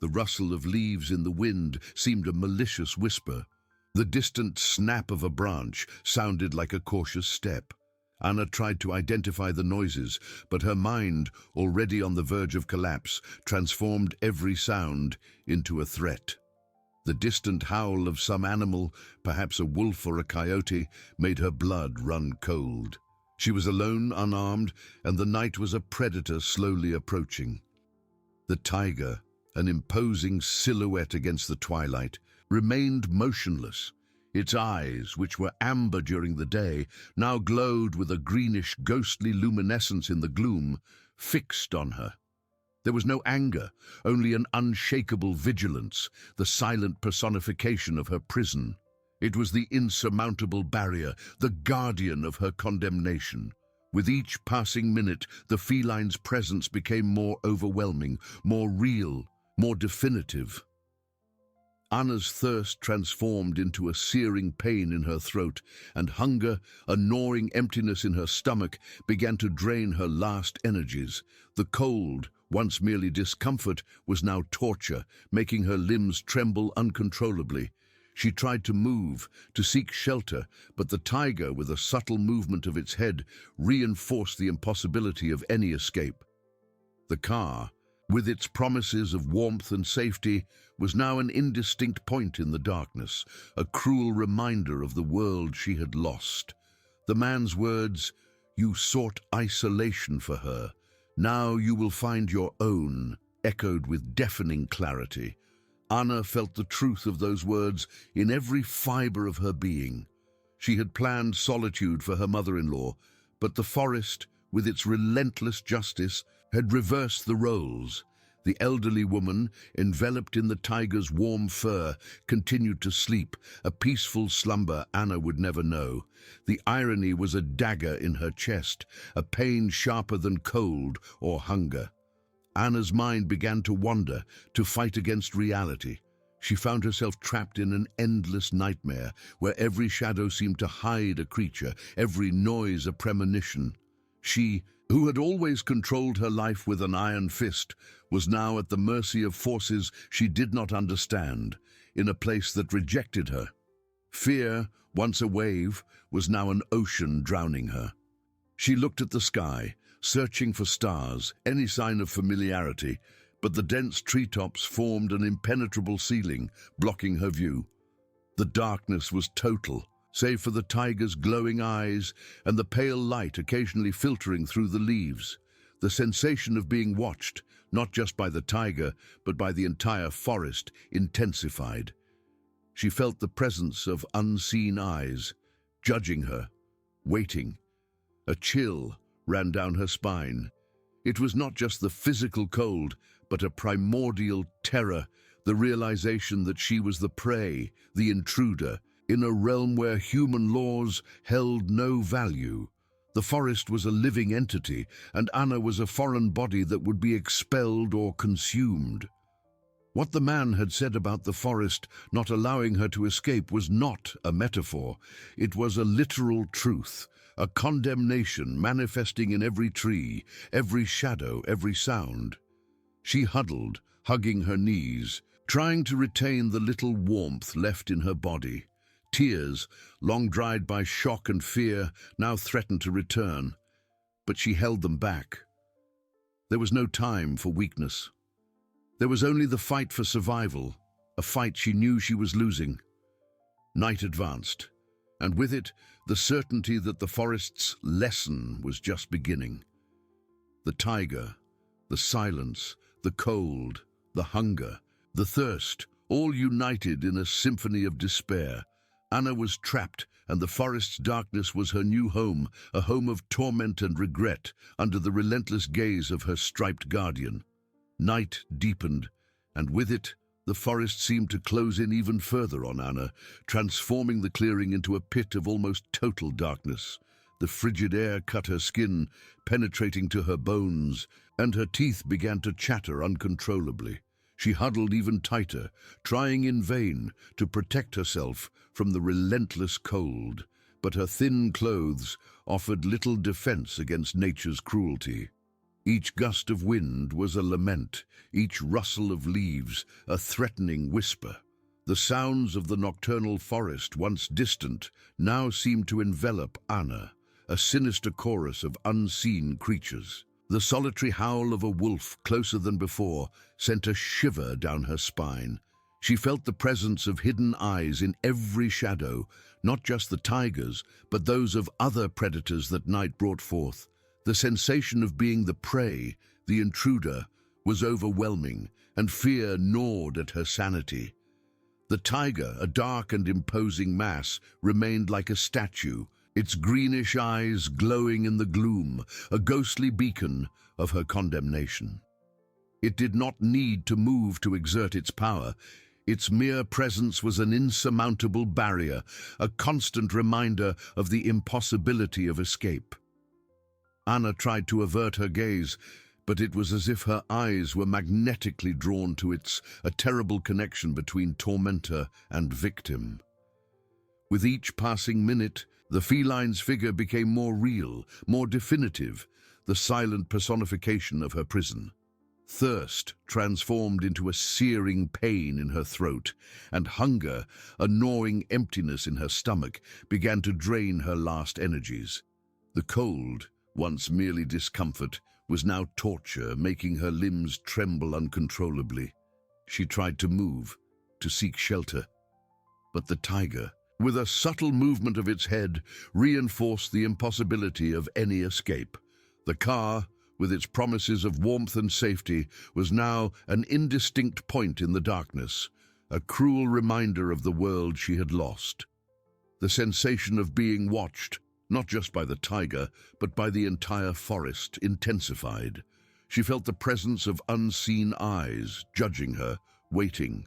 [SPEAKER 1] The rustle of leaves in the wind seemed a malicious whisper. The distant snap of a branch sounded like a cautious step. Anna tried to identify the noises, but her mind, already on the verge of collapse, transformed every sound into a threat. The distant howl of some animal, perhaps a wolf or a coyote, made her blood run cold. She was alone, unarmed, and the night was a predator slowly approaching. The tiger, an imposing silhouette against the twilight, remained motionless. Its eyes, which were amber during the day, now glowed with a greenish, ghostly luminescence in the gloom, fixed on her. There was no anger, only an unshakable vigilance, the silent personification of her prison. It was the insurmountable barrier, the guardian of her condemnation. With each passing minute, the feline's presence became more overwhelming, more real, more definitive. Anna's thirst transformed into a searing pain in her throat, and hunger, a gnawing emptiness in her stomach, began to drain her last energies. The cold, once merely discomfort, was now torture, making her limbs tremble uncontrollably. She tried to move, to seek shelter, but the tiger, with a subtle movement of its head, reinforced the impossibility of any escape. The car, with its promises of warmth and safety, was now an indistinct point in the darkness, a cruel reminder of the world she had lost. The man's words, "You sought isolation for her. Now you will find your own," echoed with deafening clarity. Anna felt the truth of those words in every fiber of her being. She had planned solitude for her mother-in-law, but the forest, with its relentless justice, had reversed the roles. The elderly woman, enveloped in the tiger's warm fur, continued to sleep, a peaceful slumber Anna would never know. The irony was a dagger in her chest, a pain sharper than cold or hunger. Anna's mind began to wander, to fight against reality. She found herself trapped in an endless nightmare, where every shadow seemed to hide a creature, every noise a premonition. She, who had always controlled her life with an iron fist, was now at the mercy of forces she did not understand, in a place that rejected her. Fear, once a wave, was now an ocean drowning her. She looked at the sky, searching for stars, any sign of familiarity, but the dense treetops formed an impenetrable ceiling, blocking her view. The darkness was total, save for the tiger's glowing eyes and the pale light occasionally filtering through the leaves. The sensation of being watched, not just by the tiger, but by the entire forest, intensified. She felt the presence of unseen eyes, judging her, waiting. A chill ran down her spine. It was not just the physical cold, but a primordial terror, the realization that she was the prey, the intruder, in a realm where human laws held no value. The forest was a living entity, and Anna was a foreign body that would be expelled or consumed. What the man had said about the forest not allowing her to escape was not a metaphor. It was a literal truth, a condemnation manifesting in every tree, every shadow, every sound. She huddled, hugging her knees, trying to retain the little warmth left in her body. Tears, long dried by shock and fear, now threatened to return, but she held them back. There was no time for weakness. There was only the fight for survival, a fight she knew she was losing. Night advanced, and with it, the certainty that the forest's lesson was just beginning. The tiger, the silence, the cold, the hunger, the thirst, all united in a symphony of despair. Anna was trapped, and the forest's darkness was her new home, a home of torment and regret, under the relentless gaze of her striped guardian. Night deepened, and with it, the forest seemed to close in even further on Anna, transforming the clearing into a pit of almost total darkness. The frigid air cut her skin, penetrating to her bones, and her teeth began to chatter uncontrollably. She huddled even tighter, trying in vain to protect herself from the relentless cold, but her thin clothes offered little defense against nature's cruelty. Each gust of wind was a lament, each rustle of leaves a threatening whisper. The sounds of the nocturnal forest, once distant, now seemed to envelop Anna, a sinister chorus of unseen creatures. The solitary howl of a wolf, closer than before, sent a shiver down her spine. She felt the presence of hidden eyes in every shadow, not just the tiger's, but those of other predators that night brought forth. The sensation of being the prey, the intruder, was overwhelming, and fear gnawed at her sanity. The tiger, a dark and imposing mass, remained like a statue, its greenish eyes glowing in the gloom, a ghostly beacon of her condemnation. It did not need to move to exert its power. Its mere presence was an insurmountable barrier, a constant reminder of the impossibility of escape. Anna tried to avert her gaze, but it was as if her eyes were magnetically drawn to it, a terrible connection between tormentor and victim. With each passing minute, the feline's figure became more real, more definitive, the silent personification of her prison. Thirst transformed into a searing pain in her throat, and hunger, a gnawing emptiness in her stomach, began to drain her last energies. The cold, once merely discomfort, was now torture, making her limbs tremble uncontrollably. She tried to move, to seek shelter. But the tiger, with a subtle movement of its head, reinforced the impossibility of any escape. The car, with its promises of warmth and safety, was now an indistinct point in the darkness, a cruel reminder of the world she had lost. The sensation of being watched, not just by the tiger, but by the entire forest, intensified. She felt the presence of unseen eyes, judging her, waiting.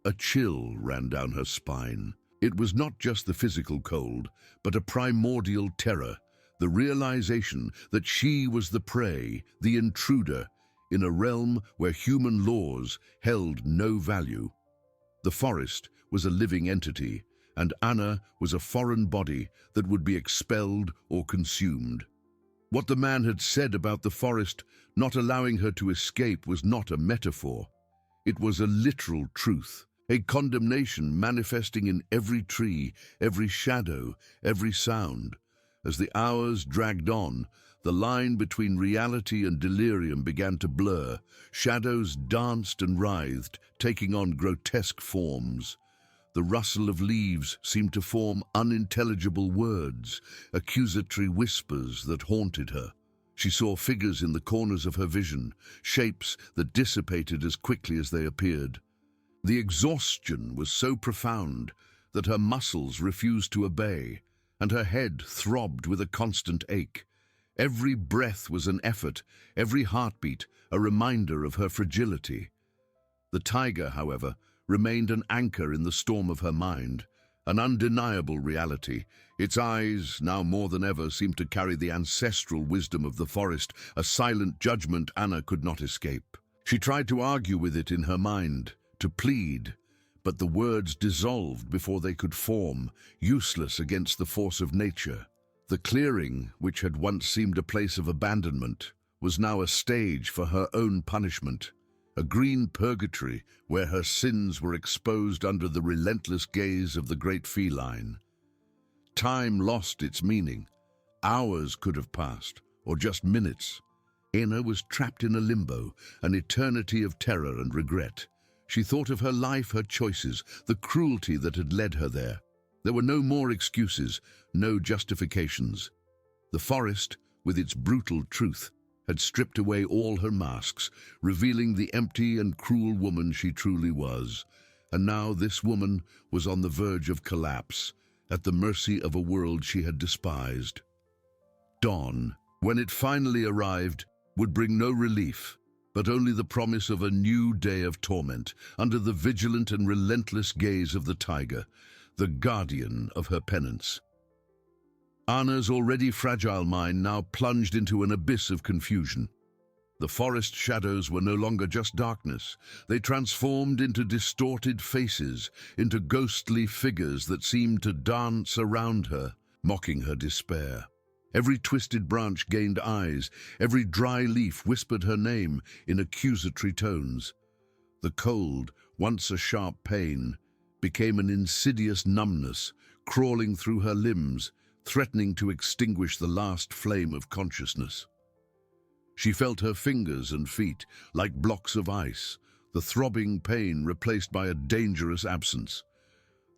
[SPEAKER 1] A chill ran down her spine. It was not just the physical cold, but a primordial terror, the realization that she was the prey, the intruder, in a realm where human laws held no value. The forest was a living entity, and Anna was a foreign body that would be expelled or consumed. What the man had said about the forest not allowing her to escape was not a metaphor. It was a literal truth, a condemnation manifesting in every tree, every shadow, every sound. As the hours dragged on, the line between reality and delirium began to blur. Shadows danced and writhed, taking on grotesque forms. The rustle of leaves seemed to form unintelligible words, accusatory whispers that haunted her. She saw figures in the corners of her vision, shapes that dissipated as quickly as they appeared. The exhaustion was so profound that her muscles refused to obey, and her head throbbed with a constant ache. Every breath was an effort, every heartbeat a reminder of her fragility. The tiger, however, remained an anchor in the storm of her mind, an undeniable reality. Its eyes, now more than ever, seemed to carry the ancestral wisdom of the forest, a silent judgment Anna could not escape. She tried to argue with it in her mind, to plead, but the words dissolved before they could form, useless against the force of nature. The clearing, which had once seemed a place of abandonment, was now a stage for her own punishment, a green purgatory where her sins were exposed under the relentless gaze of the great feline. Time lost its meaning. Hours could have passed, or just minutes. Anna was trapped in a limbo, an eternity of terror and regret. She thought of her life, her choices, the cruelty that had led her there. There were no more excuses, no justifications. The forest, with its brutal truth, had stripped away all her masks, revealing the empty and cruel woman she truly was. And now this woman was on the verge of collapse, at the mercy of a world she had despised. Dawn, when it finally arrived, would bring no relief, but only the promise of a new day of torment, under the vigilant and relentless gaze of the tiger, the guardian of her penance. Anna's already fragile mind now plunged into an abyss of confusion. The forest shadows were no longer just darkness. They transformed into distorted faces, into ghostly figures that seemed to dance around her, mocking her despair. Every twisted branch gained eyes, every dry leaf whispered her name in accusatory tones. The cold, once a sharp pain, became an insidious numbness, crawling through her limbs, threatening to extinguish the last flame of consciousness. She felt her fingers and feet like blocks of ice, the throbbing pain replaced by a dangerous absence.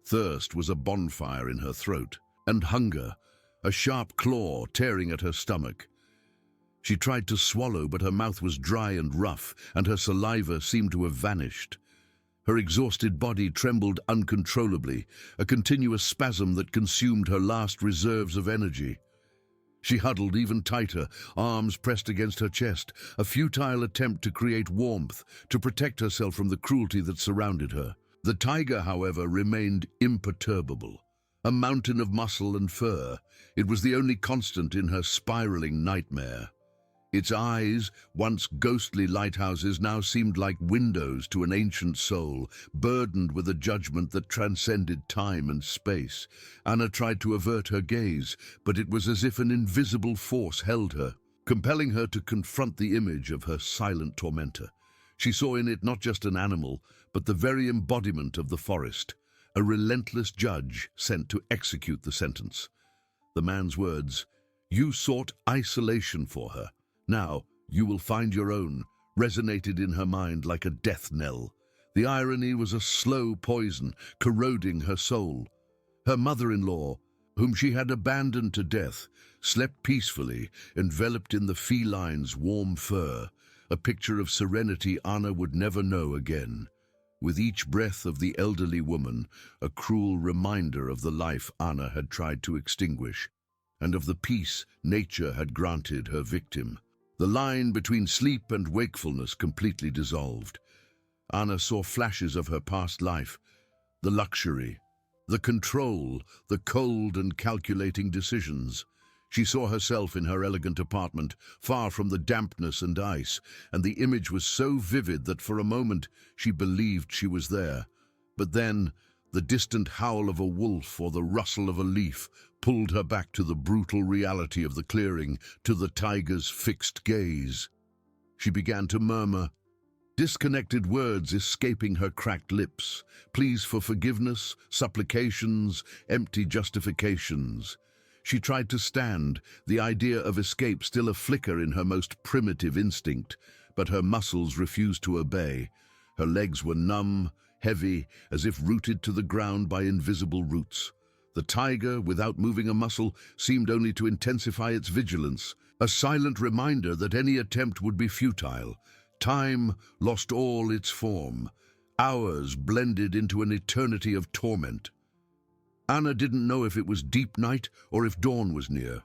[SPEAKER 1] Thirst was a bonfire in her throat, and hunger, a sharp claw tearing at her stomach. She tried to swallow, but her mouth was dry and rough, and her saliva seemed to have vanished. Her exhausted body trembled uncontrollably, a continuous spasm that consumed her last reserves of energy. She huddled even tighter, arms pressed against her chest, a futile attempt to create warmth, to protect herself from the cruelty that surrounded her. The tiger, however, remained imperturbable, a mountain of muscle and fur. It was the only constant in her spiraling nightmare. Its eyes, once ghostly lighthouses, now seemed like windows to an ancient soul, burdened with a judgment that transcended time and space. Anna tried to avert her gaze, but it was as if an invisible force held her, compelling her to confront the image of her silent tormentor. She saw in it not just an animal, but the very embodiment of the forest, a relentless judge sent to execute the sentence. The man's words, "You sought isolation for her. Now, you will find your own," resonated in her mind like a death knell. The irony was a slow poison, corroding her soul. Her mother-in-law, whom she had abandoned to death, slept peacefully, enveloped in the feline's warm fur, a picture of serenity Anna would never know again. With each breath of the elderly woman, a cruel reminder of the life Anna had tried to extinguish, and of the peace nature had granted her victim. The line between sleep and wakefulness completely dissolved. Anna saw flashes of her past life, the luxury, the control, the cold and calculating decisions. She saw herself in her elegant apartment, far from the dampness and ice, and the image was so vivid that for a moment she believed she was there. But then, the distant howl of a wolf or the rustle of a leaf pulled her back to the brutal reality of the clearing, to the tiger's fixed gaze. She began to murmur, disconnected words escaping her cracked lips, pleas for forgiveness, supplications, empty justifications. She tried to stand, the idea of escape still a flicker in her most primitive instinct, but her muscles refused to obey. Her legs were numb, heavy, as if rooted to the ground by invisible roots. The tiger, without moving a muscle, seemed only to intensify its vigilance, a silent reminder that any attempt would be futile. Time lost all its form. Hours blended into an eternity of torment. Anna didn't know if it was deep night or if dawn was near.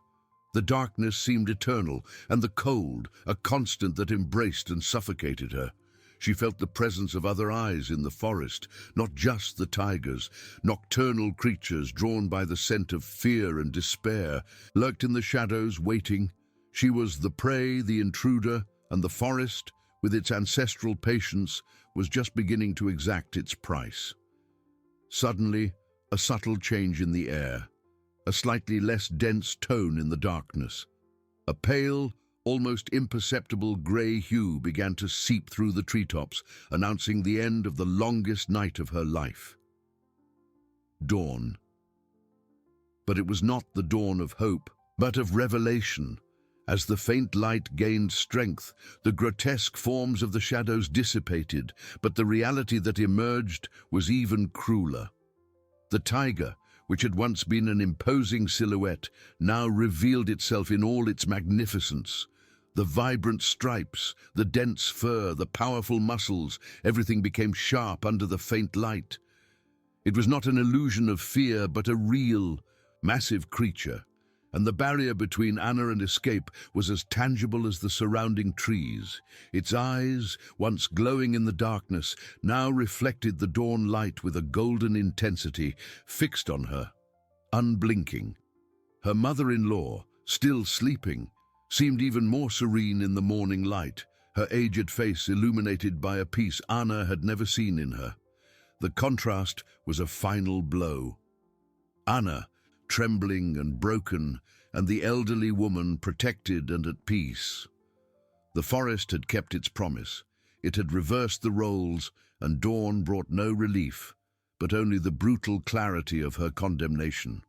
[SPEAKER 1] The darkness seemed eternal, and the cold, a constant that embraced and suffocated her. She felt the presence of other eyes in the forest, not just the tigers. Nocturnal creatures drawn by the scent of fear and despair lurked in the shadows, waiting. She was the prey, the intruder, and the forest, with its ancestral patience, was just beginning to exact its price. Suddenly, a subtle change in the air, a slightly less dense tone in the darkness. A pale, almost imperceptible grey hue began to seep through the treetops, announcing the end of the longest night of her life. Dawn. But it was not the dawn of hope, but of revelation. As the faint light gained strength, the grotesque forms of the shadows dissipated, but the reality that emerged was even crueler. The tiger, which had once been an imposing silhouette, now revealed itself in all its magnificence. The vibrant stripes, the dense fur, the powerful muscles, everything became sharp under the faint light. It was not an illusion of fear, but a real, massive creature, and the barrier between Anna and escape was as tangible as the surrounding trees. Its eyes, once glowing in the darkness, now reflected the dawn light with a golden intensity, fixed on her, unblinking. Her mother-in-law, still sleeping, seemed even more serene in the morning light, her aged face illuminated by a peace Anna had never seen in her. The contrast was a final blow. Anna, trembling and broken, and the elderly woman protected and at peace. The forest had kept its promise. It had reversed the roles, and dawn brought no relief, but only the brutal clarity of her condemnation.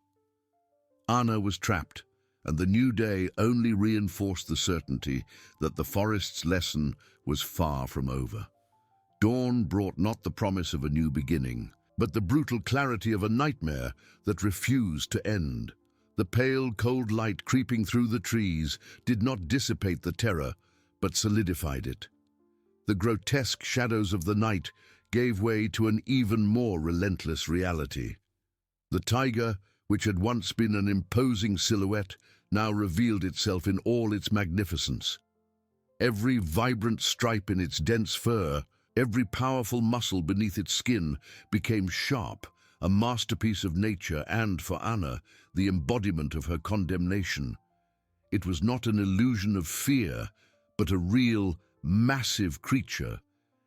[SPEAKER 1] Anna was trapped, and the new day only reinforced the certainty that the forest's lesson was far from over. Dawn brought not the promise of a new beginning, but the brutal clarity of a nightmare that refused to end. The pale, cold light creeping through the trees did not dissipate the terror, but solidified it. The grotesque shadows of the night gave way to an even more relentless reality. The tiger, which had once been an imposing silhouette, now revealed itself in all its magnificence. Every vibrant stripe in its dense fur, every powerful muscle beneath its skin became sharp, a masterpiece of nature and, for Anna, the embodiment of her condemnation. It was not an illusion of fear, but a real, massive creature,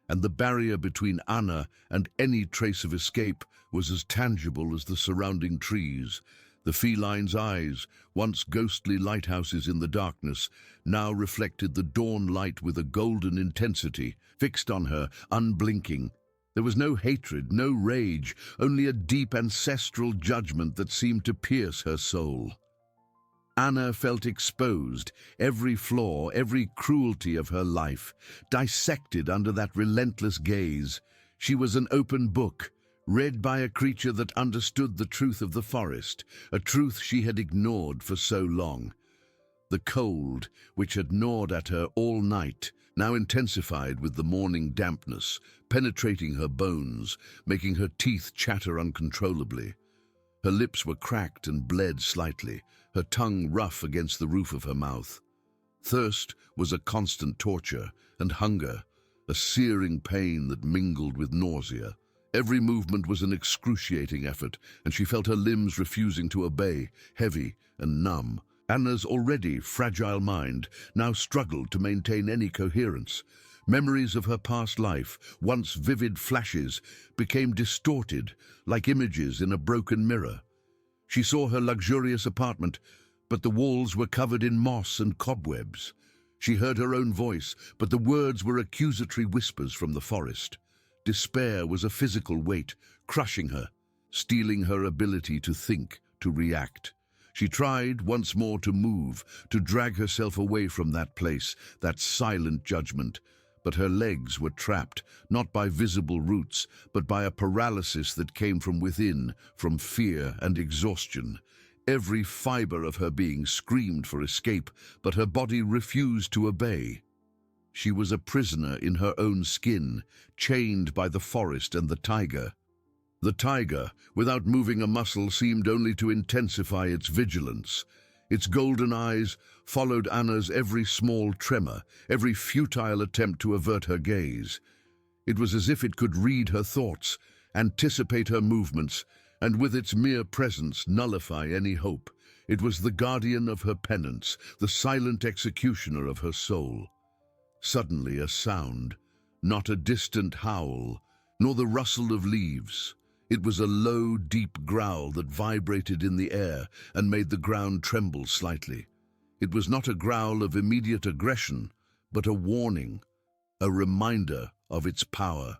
[SPEAKER 1] and the barrier between Anna and any trace of escape was as tangible as the surrounding trees. The feline's eyes, once ghostly lighthouses in the darkness, now reflected the dawn light with a golden intensity, fixed on her, unblinking. There was no hatred, no rage, only a deep ancestral judgment that seemed to pierce her soul. Anna felt exposed, every flaw, every cruelty of her life, dissected under that relentless gaze. She was an open book, read by a creature that understood the truth of the forest, a truth she had ignored for so long. The cold, which had gnawed at her all night, now intensified with the morning dampness, penetrating her bones, making her teeth chatter uncontrollably. Her lips were cracked and bled slightly, her tongue rough against the roof of her mouth. Thirst was a constant torture, and hunger, a searing pain that mingled with nausea. Every movement was an excruciating effort, and she felt her limbs refusing to obey, heavy and numb. Anna's already fragile mind now struggled to maintain any coherence. Memories of her past life, once vivid flashes, became distorted, like images in a broken mirror. She saw her luxurious apartment, but the walls were covered in moss and cobwebs. She heard her own voice, but the words were accusatory whispers from the forest. Despair was a physical weight, crushing her, stealing her ability to think, to react. She tried once more to move, to drag herself away from that place, that silent judgment. But her legs were trapped, not by visible roots, but by a paralysis that came from within, from fear and exhaustion. Every fiber of her being screamed for escape, but her body refused to obey. She was a prisoner in her own skin, chained by the forest and the tiger. The tiger, without moving a muscle, seemed only to intensify its vigilance. Its golden eyes followed Anna's every small tremor, every futile attempt to avert her gaze. It was as if it could read her thoughts, anticipate her movements, and with its mere presence nullify any hope. It was the guardian of her penance, the silent executioner of her soul. Suddenly a sound, not a distant howl, nor the rustle of leaves. It was a low, deep growl that vibrated in the air and made the ground tremble slightly. It was not a growl of immediate aggression, but a warning, a reminder of its power.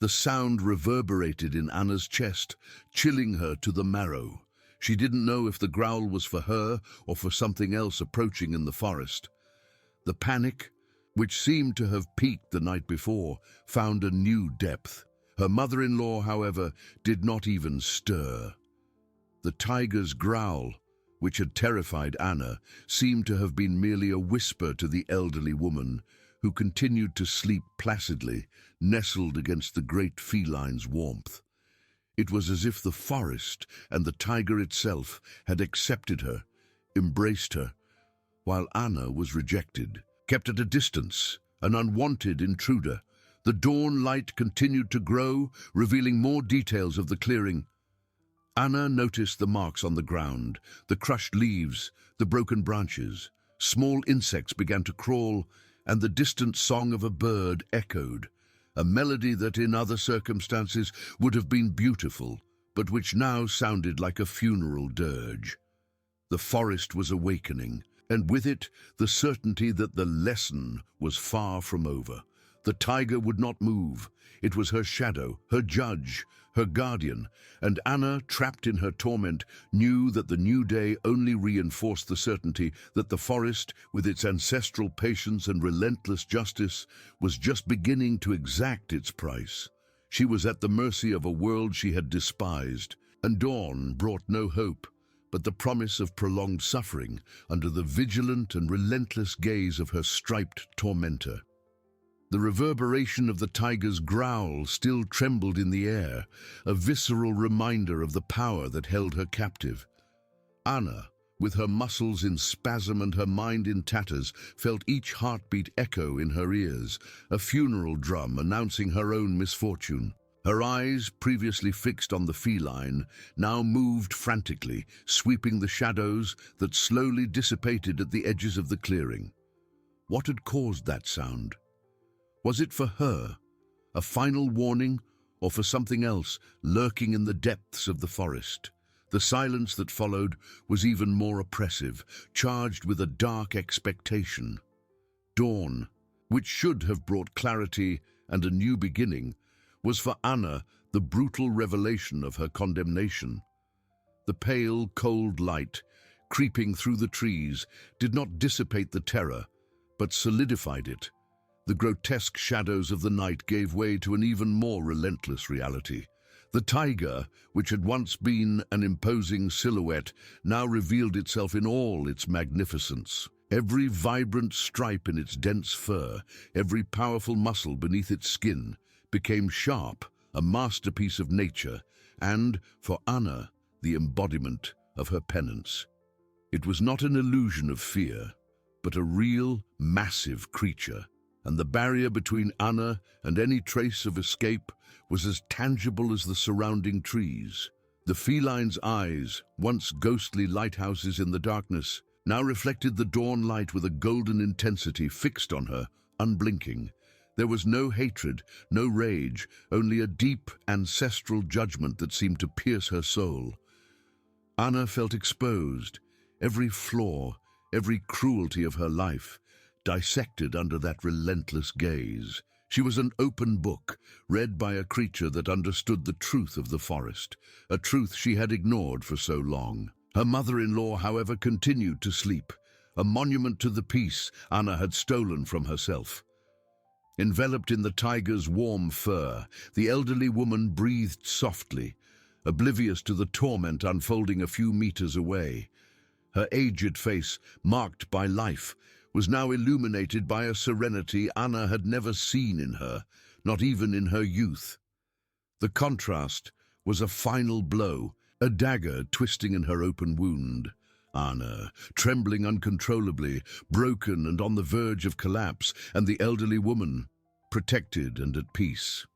[SPEAKER 1] The sound reverberated in Anna's chest, chilling her to the marrow. She didn't know if the growl was for her or for something else approaching in the forest. The panic, which seemed to have peaked the night before, found a new depth. Her mother-in-law, however, did not even stir. The tiger's growl, which had terrified Anna, seemed to have been merely a whisper to the elderly woman, who continued to sleep placidly, nestled against the great feline's warmth. It was as if the forest and the tiger itself had accepted her, embraced her, while Anna was rejected, kept at a distance, an unwanted intruder. The dawn light continued to grow, revealing more details of the clearing. Anna noticed the marks on the ground, the crushed leaves, the broken branches. Small insects began to crawl, and the distant song of a bird echoed, a melody that in other circumstances would have been beautiful, but which now sounded like a funeral dirge. The forest was awakening, and with it the certainty that the lesson was far from over. The tiger would not move. It was her shadow, her judge, her guardian, and Anna, trapped in her torment, knew that the new day only reinforced the certainty that the forest, with its ancestral patience and relentless justice, was just beginning to exact its price. She was at the mercy of a world she had despised, and dawn brought no hope, but the promise of prolonged suffering under the vigilant and relentless gaze of her striped tormentor. The reverberation of the tiger's growl still trembled in the air, a visceral reminder of the power that held her captive. Anna, with her muscles in spasm and her mind in tatters, felt each heartbeat echo in her ears, a funeral drum announcing her own misfortune. Her eyes, previously fixed on the feline, now moved frantically, sweeping the shadows that slowly dissipated at the edges of the clearing. What had caused that sound? Was it for her, a final warning, or for something else lurking in the depths of the forest? The silence that followed was even more oppressive, charged with a dark expectation. Dawn, which should have brought clarity and a new beginning, was for Anna the brutal revelation of her condemnation. The pale, cold light, creeping through the trees, did not dissipate the terror, but solidified it. The grotesque shadows of the night gave way to an even more relentless reality. The tiger, which had once been an imposing silhouette, now revealed itself in all its magnificence. Every vibrant stripe in its dense fur, every powerful muscle beneath its skin, became sharp, a masterpiece of nature, and, for Anna, the embodiment of her penance. It was not an illusion of fear, but a real, massive creature, and the barrier between Anna and any trace of escape was as tangible as the surrounding trees. The feline's eyes, once ghostly lighthouses in the darkness, now reflected the dawn light with a golden intensity fixed on her, unblinking. There was no hatred, no rage, only a deep, ancestral judgment that seemed to pierce her soul. Anna felt exposed, every flaw, every cruelty of her life, dissected under that relentless gaze. She was an open book, read by a creature that understood the truth of the forest, a truth she had ignored for so long. Her mother-in-law, however, continued to sleep, a monument to the peace Anna had stolen from herself. Enveloped in the tiger's warm fur, the elderly woman breathed softly, oblivious to the torment unfolding a few meters away. Her aged face, marked by life, was now illuminated by a serenity Anna had never seen in her, not even in her youth. The contrast was a final blow, a dagger twisting in her open wound. Anna, trembling uncontrollably, broken and on the verge of collapse, and the elderly woman, protected and at peace.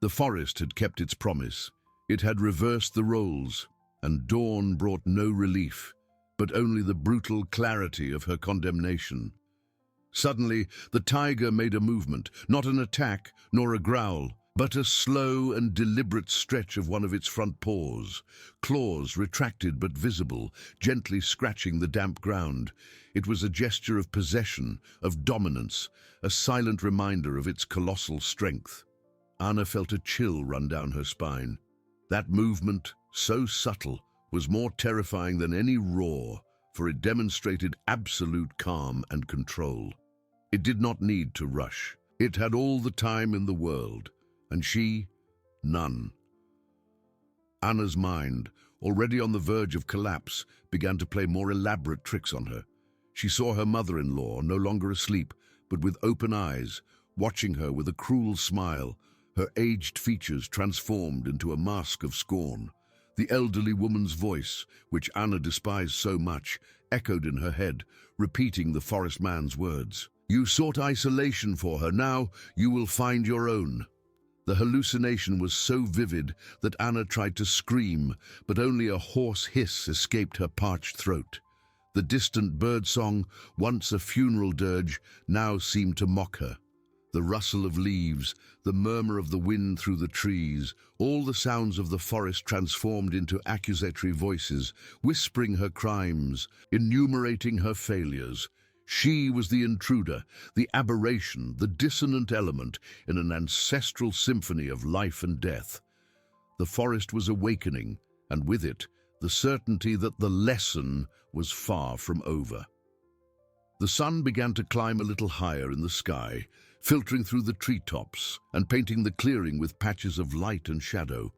[SPEAKER 1] The forest had kept its promise. It had reversed the roles, and dawn brought no relief, but only the brutal clarity of her condemnation. Suddenly, the tiger made a movement, not an attack nor a growl, but a slow and deliberate stretch of one of its front paws, claws retracted but visible, gently scratching the damp ground. It was a gesture of possession, of dominance, a silent reminder of its colossal strength. Anna felt a chill run down her spine. That movement, so subtle, was more terrifying than any roar, for it demonstrated absolute calm and control. It did not need to rush. It had all the time in the world, and she, none. Anna's mind, already on the verge of collapse, began to play more elaborate tricks on her. She saw her mother-in-law, no longer asleep, but with open eyes, watching her with a cruel smile, her aged features transformed into a mask of scorn. The elderly woman's voice, which Anna despised so much, echoed in her head, repeating the forest man's words. "You sought isolation for her, now you will find your own." The hallucination was so vivid that Anna tried to scream, but only a hoarse hiss escaped her parched throat. The distant birdsong, once a funeral dirge, now seemed to mock her. The rustle of leaves, the murmur of the wind through the trees, all the sounds of the forest transformed into accusatory voices, whispering her crimes, enumerating her failures. She was the intruder, the aberration, the dissonant element in an ancestral symphony of life and death. The forest was awakening, and with it, the certainty that the lesson was far from over. The sun began to climb a little higher in the sky, filtering through the treetops and painting the clearing with patches of light and shadow.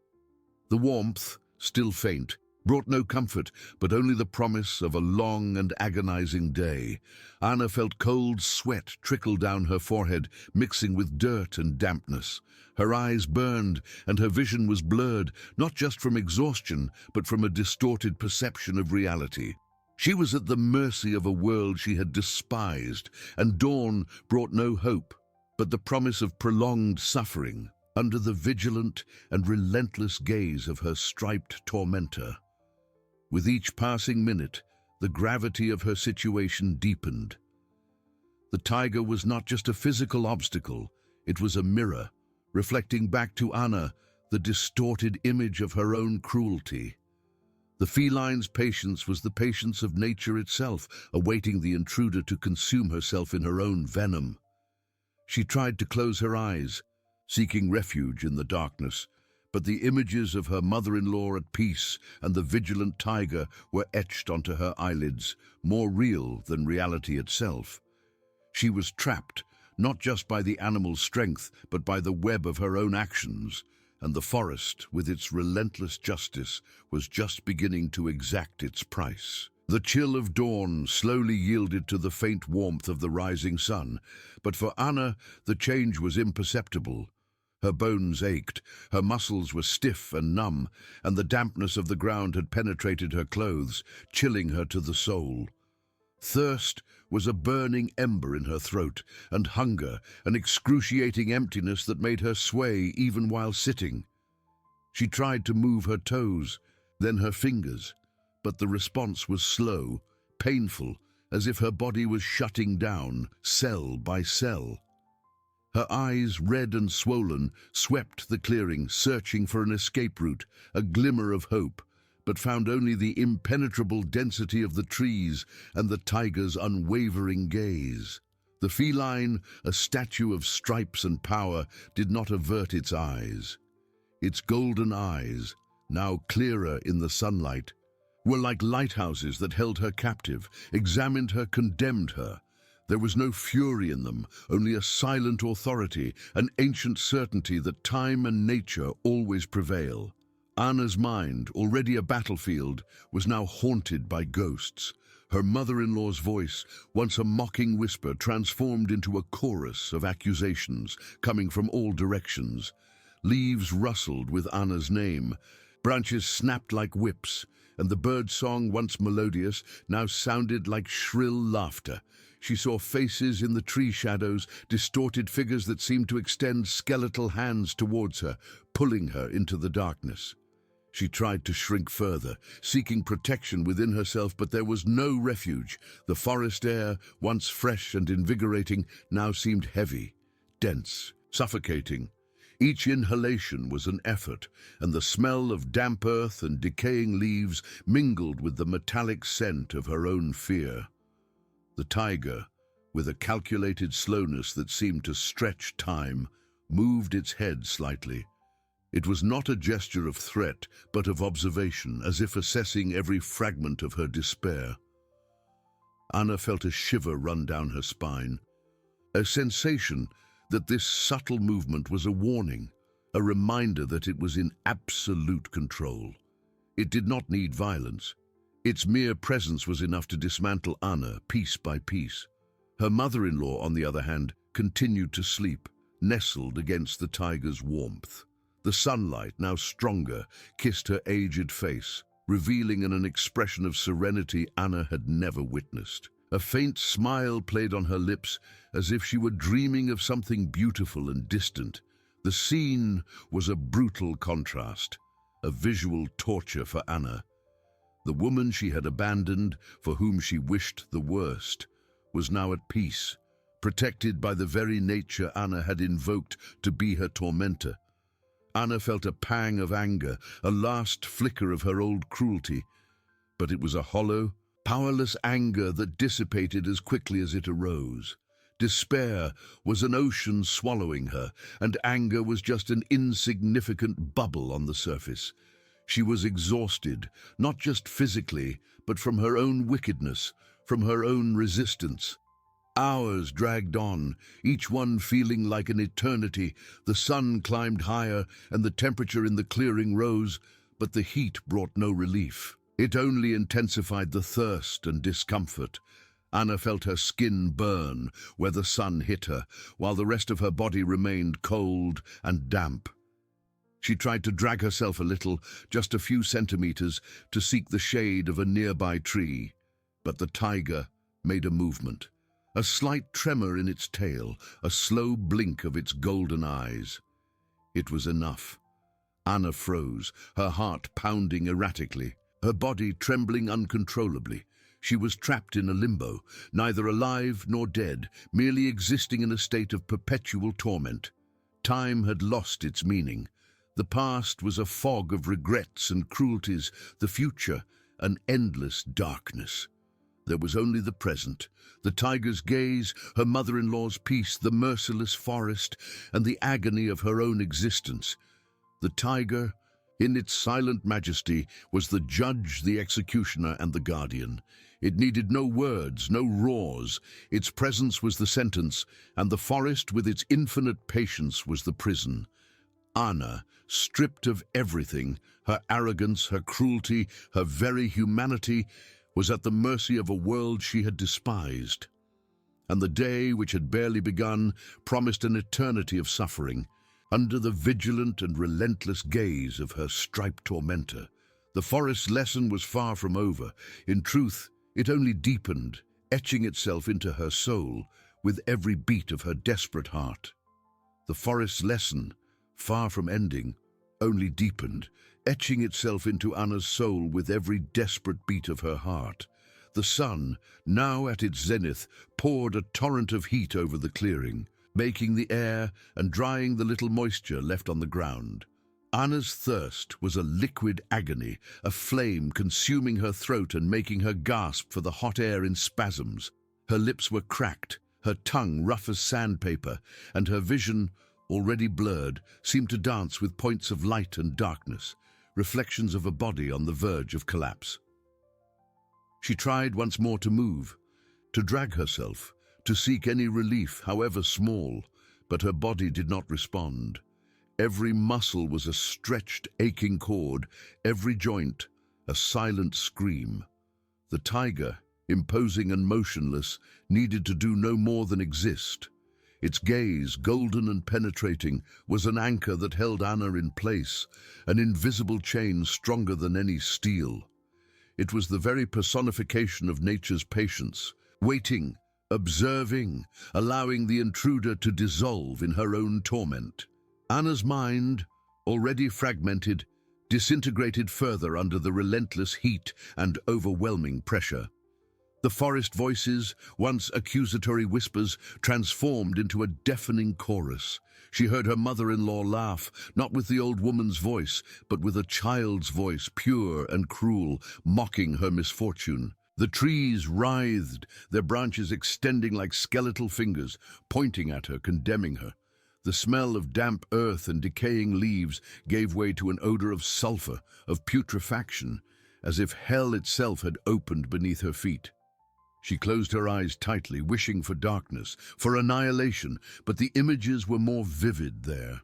[SPEAKER 1] The warmth, still faint, brought no comfort, but only the promise of a long and agonizing day. Anna felt cold sweat trickle down her forehead, mixing with dirt and dampness. Her eyes burned, and her vision was blurred, not just from exhaustion, but from a distorted perception of reality. She was at the mercy of a world she had despised, and dawn brought no hope, but the promise of prolonged suffering under the vigilant and relentless gaze of her striped tormentor. With each passing minute, the gravity of her situation deepened. The tiger was not just a physical obstacle, it was a mirror, reflecting back to Anna the distorted image of her own cruelty. The feline's patience was the patience of nature itself, awaiting the intruder to consume herself in her own venom. She tried to close her eyes, seeking refuge in the darkness, but the images of her mother-in-law at peace and the vigilant tiger were etched onto her eyelids, more real than reality itself. She was trapped, not just by the animal's strength, but by the web of her own actions, and the forest, with its relentless justice, was just beginning to exact its price. The chill of dawn slowly yielded to the faint warmth of the rising sun, but for Anna the change was imperceptible. Her bones ached, her muscles were stiff and numb, and the dampness of the ground had penetrated her clothes, chilling her to the soul. Thirst was a burning ember in her throat, and hunger an excruciating emptiness that made her sway even while sitting. She tried to move her toes, then her fingers, but the response was slow, painful, as if her body was shutting down, cell by cell. Her eyes, red and swollen, swept the clearing, searching for an escape route, a glimmer of hope, but found only the impenetrable density of the trees and the tiger's unwavering gaze. The feline, a statue of stripes and power, did not avert its eyes. Its golden eyes, now clearer in the sunlight, were like lighthouses that held her captive, examined her, condemned her. There was no fury in them, only a silent authority, an ancient certainty that time and nature always prevail. Anna's mind, already a battlefield, was now haunted by ghosts. Her mother-in-law's voice, once a mocking whisper, transformed into a chorus of accusations coming from all directions. Leaves rustled with Anna's name, branches snapped like whips, and the bird song, once melodious, now sounded like shrill laughter. She saw faces in the tree shadows, distorted figures that seemed to extend skeletal hands towards her, pulling her into the darkness. She tried to shrink further, seeking protection within herself, but there was no refuge. The forest air, once fresh and invigorating, now seemed heavy, dense, suffocating. Each inhalation was an effort, and the smell of damp earth and decaying leaves mingled with the metallic scent of her own fear. The tiger, with a calculated slowness that seemed to stretch time, moved its head slightly. It was not a gesture of threat, but of observation, as if assessing every fragment of her despair. Anna felt a shiver run down her spine, a sensation that this subtle movement was a warning, a reminder that it was in absolute control. It did not need violence. Its mere presence was enough to dismantle Anna piece by piece. Her mother-in-law, on the other hand, continued to sleep, nestled against the tiger's warmth. The sunlight, now stronger, kissed her aged face, revealing an expression of serenity Anna had never witnessed. A faint smile played on her lips, as if she were dreaming of something beautiful and distant. The scene was a brutal contrast, a visual torture for Anna. The woman she had abandoned, for whom she wished the worst, was now at peace, protected by the very nature Anna had invoked to be her tormentor. Anna felt a pang of anger, a last flicker of her old cruelty, but it was a hollow, powerless anger that dissipated as quickly as it arose. Despair was an ocean swallowing her, and anger was just an insignificant bubble on the surface. She was exhausted, not just physically, but from her own wickedness, from her own resistance. Hours dragged on, each one feeling like an eternity. The sun climbed higher, and the temperature in the clearing rose, but the heat brought no relief. It only intensified the thirst and discomfort. Anna felt her skin burn where the sun hit her, while the rest of her body remained cold and damp. She tried to drag herself a little, just a few centimeters, to seek the shade of a nearby tree, but the tiger made a movement. A slight tremor in its tail, a slow blink of its golden eyes. It was enough. Anna froze, her heart pounding erratically, her body trembling uncontrollably. She was trapped in a limbo, neither alive nor dead, merely existing in a state of perpetual torment. Time had lost its meaning. The past was a fog of regrets and cruelties, the future an endless darkness. There was only the present, the tiger's gaze, her mother-in-law's peace, the merciless forest, and the agony of her own existence. The tiger, in its silent majesty, was the judge, the executioner, and the guardian. It needed no words, no roars. Its presence was the sentence, and the forest, with its infinite patience, was the prison. Anna, stripped of everything, her arrogance, her cruelty, her very humanity, was at the mercy of a world she had despised. And the day, which had barely begun, promised an eternity of suffering. Under the vigilant and relentless gaze of her striped tormentor, the forest's lesson was far from over. In truth, it only deepened, etching itself into her soul with every beat of her desperate heart. The forest's lesson, far from ending, only deepened, etching itself into Anna's soul with every desperate beat of her heart. The sun, now at its zenith, poured a torrent of heat over the clearing, baking the air and drying the little moisture left on the ground. Anna's thirst was a liquid agony, a flame consuming her throat and making her gasp for the hot air in spasms. Her lips were cracked, her tongue rough as sandpaper, and her vision, already blurred, seemed to dance with points of light and darkness, reflections of a body on the verge of collapse. She tried once more to move, to drag herself, to seek any relief, however small, but her body did not respond. Every muscle was a stretched, aching cord, every joint a silent scream. The tiger, imposing and motionless, needed to do no more than exist. Its gaze, golden and penetrating, was an anchor that held Anna in place, an invisible chain stronger than any steel. It was the very personification of nature's patience, waiting, observing, allowing the intruder to dissolve in her own torment. Anna's mind, already fragmented, disintegrated further under the relentless heat and overwhelming pressure. The forest voices, once accusatory whispers, transformed into a deafening chorus. She heard her mother-in-law laugh, not with the old woman's voice, but with a child's voice, pure and cruel, mocking her misfortune. The trees writhed, their branches extending like skeletal fingers, pointing at her, condemning her. The smell of damp earth and decaying leaves gave way to an odor of sulfur, of putrefaction, as if hell itself had opened beneath her feet. She closed her eyes tightly, wishing for darkness, for annihilation, but the images were more vivid there.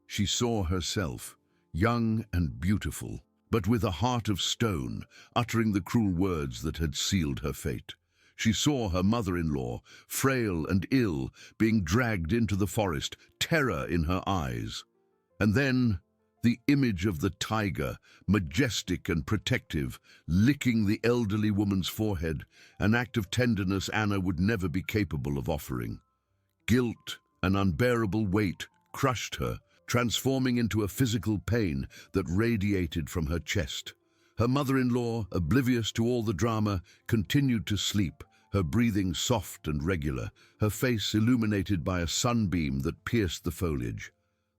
[SPEAKER 1] She saw herself, young and beautiful, but with a heart of stone, uttering the cruel words that had sealed her fate. She saw her mother-in-law, frail and ill, being dragged into the forest, terror in her eyes. And then the image of the tiger, majestic and protective, licking the elderly woman's forehead, an act of tenderness Anna would never be capable of offering. Guilt, an unbearable weight, crushed her, transforming into a physical pain that radiated from her chest. Her mother-in-law, oblivious to all the drama, continued to sleep, her breathing soft and regular, her face illuminated by a sunbeam that pierced the foliage.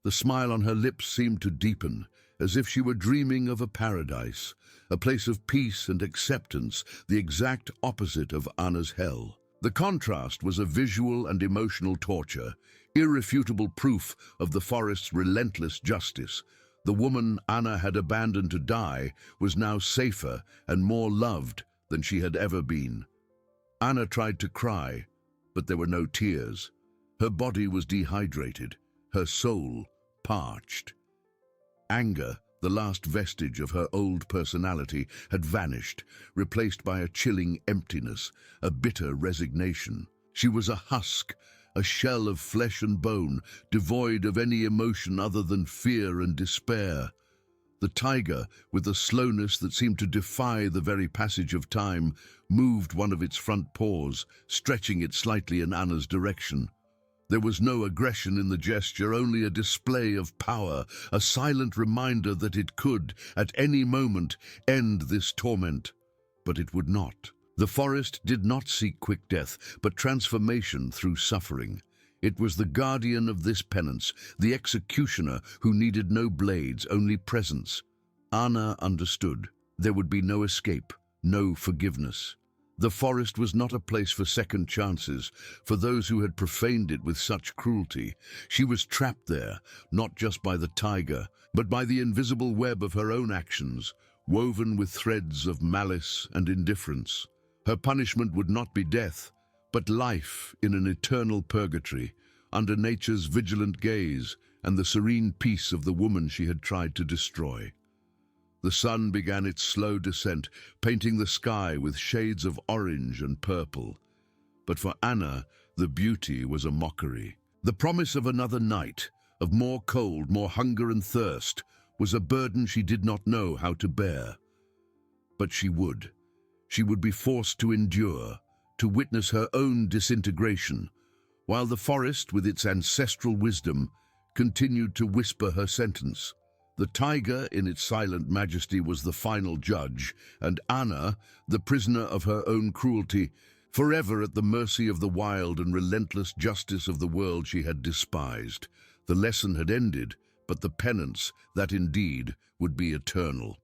[SPEAKER 1] The smile on her lips seemed to deepen, as if she were dreaming of a paradise, a place of peace and acceptance, the exact opposite of Anna's hell. The contrast was a visual and emotional torture, irrefutable proof of the forest's relentless justice. The woman Anna had abandoned to die was now safer and more loved than she had ever been. Anna tried to cry, but there were no tears. Her body was dehydrated, her soul parched. Anger, the last vestige of her old personality, had vanished, replaced by a chilling emptiness, a bitter resignation. She was a husk, a shell of flesh and bone, devoid of any emotion other than fear and despair. The tiger, with a slowness that seemed to defy the very passage of time, moved one of its front paws, stretching it slightly in Anna's direction. There was no aggression in the gesture, only a display of power, a silent reminder that it could, at any moment, end this torment. But it would not. The forest did not seek quick death, but transformation through suffering. It was the guardian of this penance, the executioner who needed no blades, only presence. Anna understood. There would be no escape, no forgiveness. The forest was not a place for second chances, for those who had profaned it with such cruelty. She was trapped there, not just by the tiger, but by the invisible web of her own actions, woven with threads of malice and indifference. Her punishment would not be death, but life in an eternal purgatory, under nature's vigilant gaze and the serene peace of the woman she had tried to destroy. The sun began its slow descent, painting the sky with shades of orange and purple. But for Anna, the beauty was a mockery. The promise of another night, of more cold, more hunger and thirst, was a burden she did not know how to bear. But she would. She would be forced to endure, to witness her own disintegration, while the forest, with its ancestral wisdom, continued to whisper her sentence. The tiger, in its silent majesty, was the final judge, and Anna, the prisoner of her own cruelty, forever at the mercy of the wild and relentless justice of the world she had despised. The lesson had ended, but the penance, that indeed, would be eternal.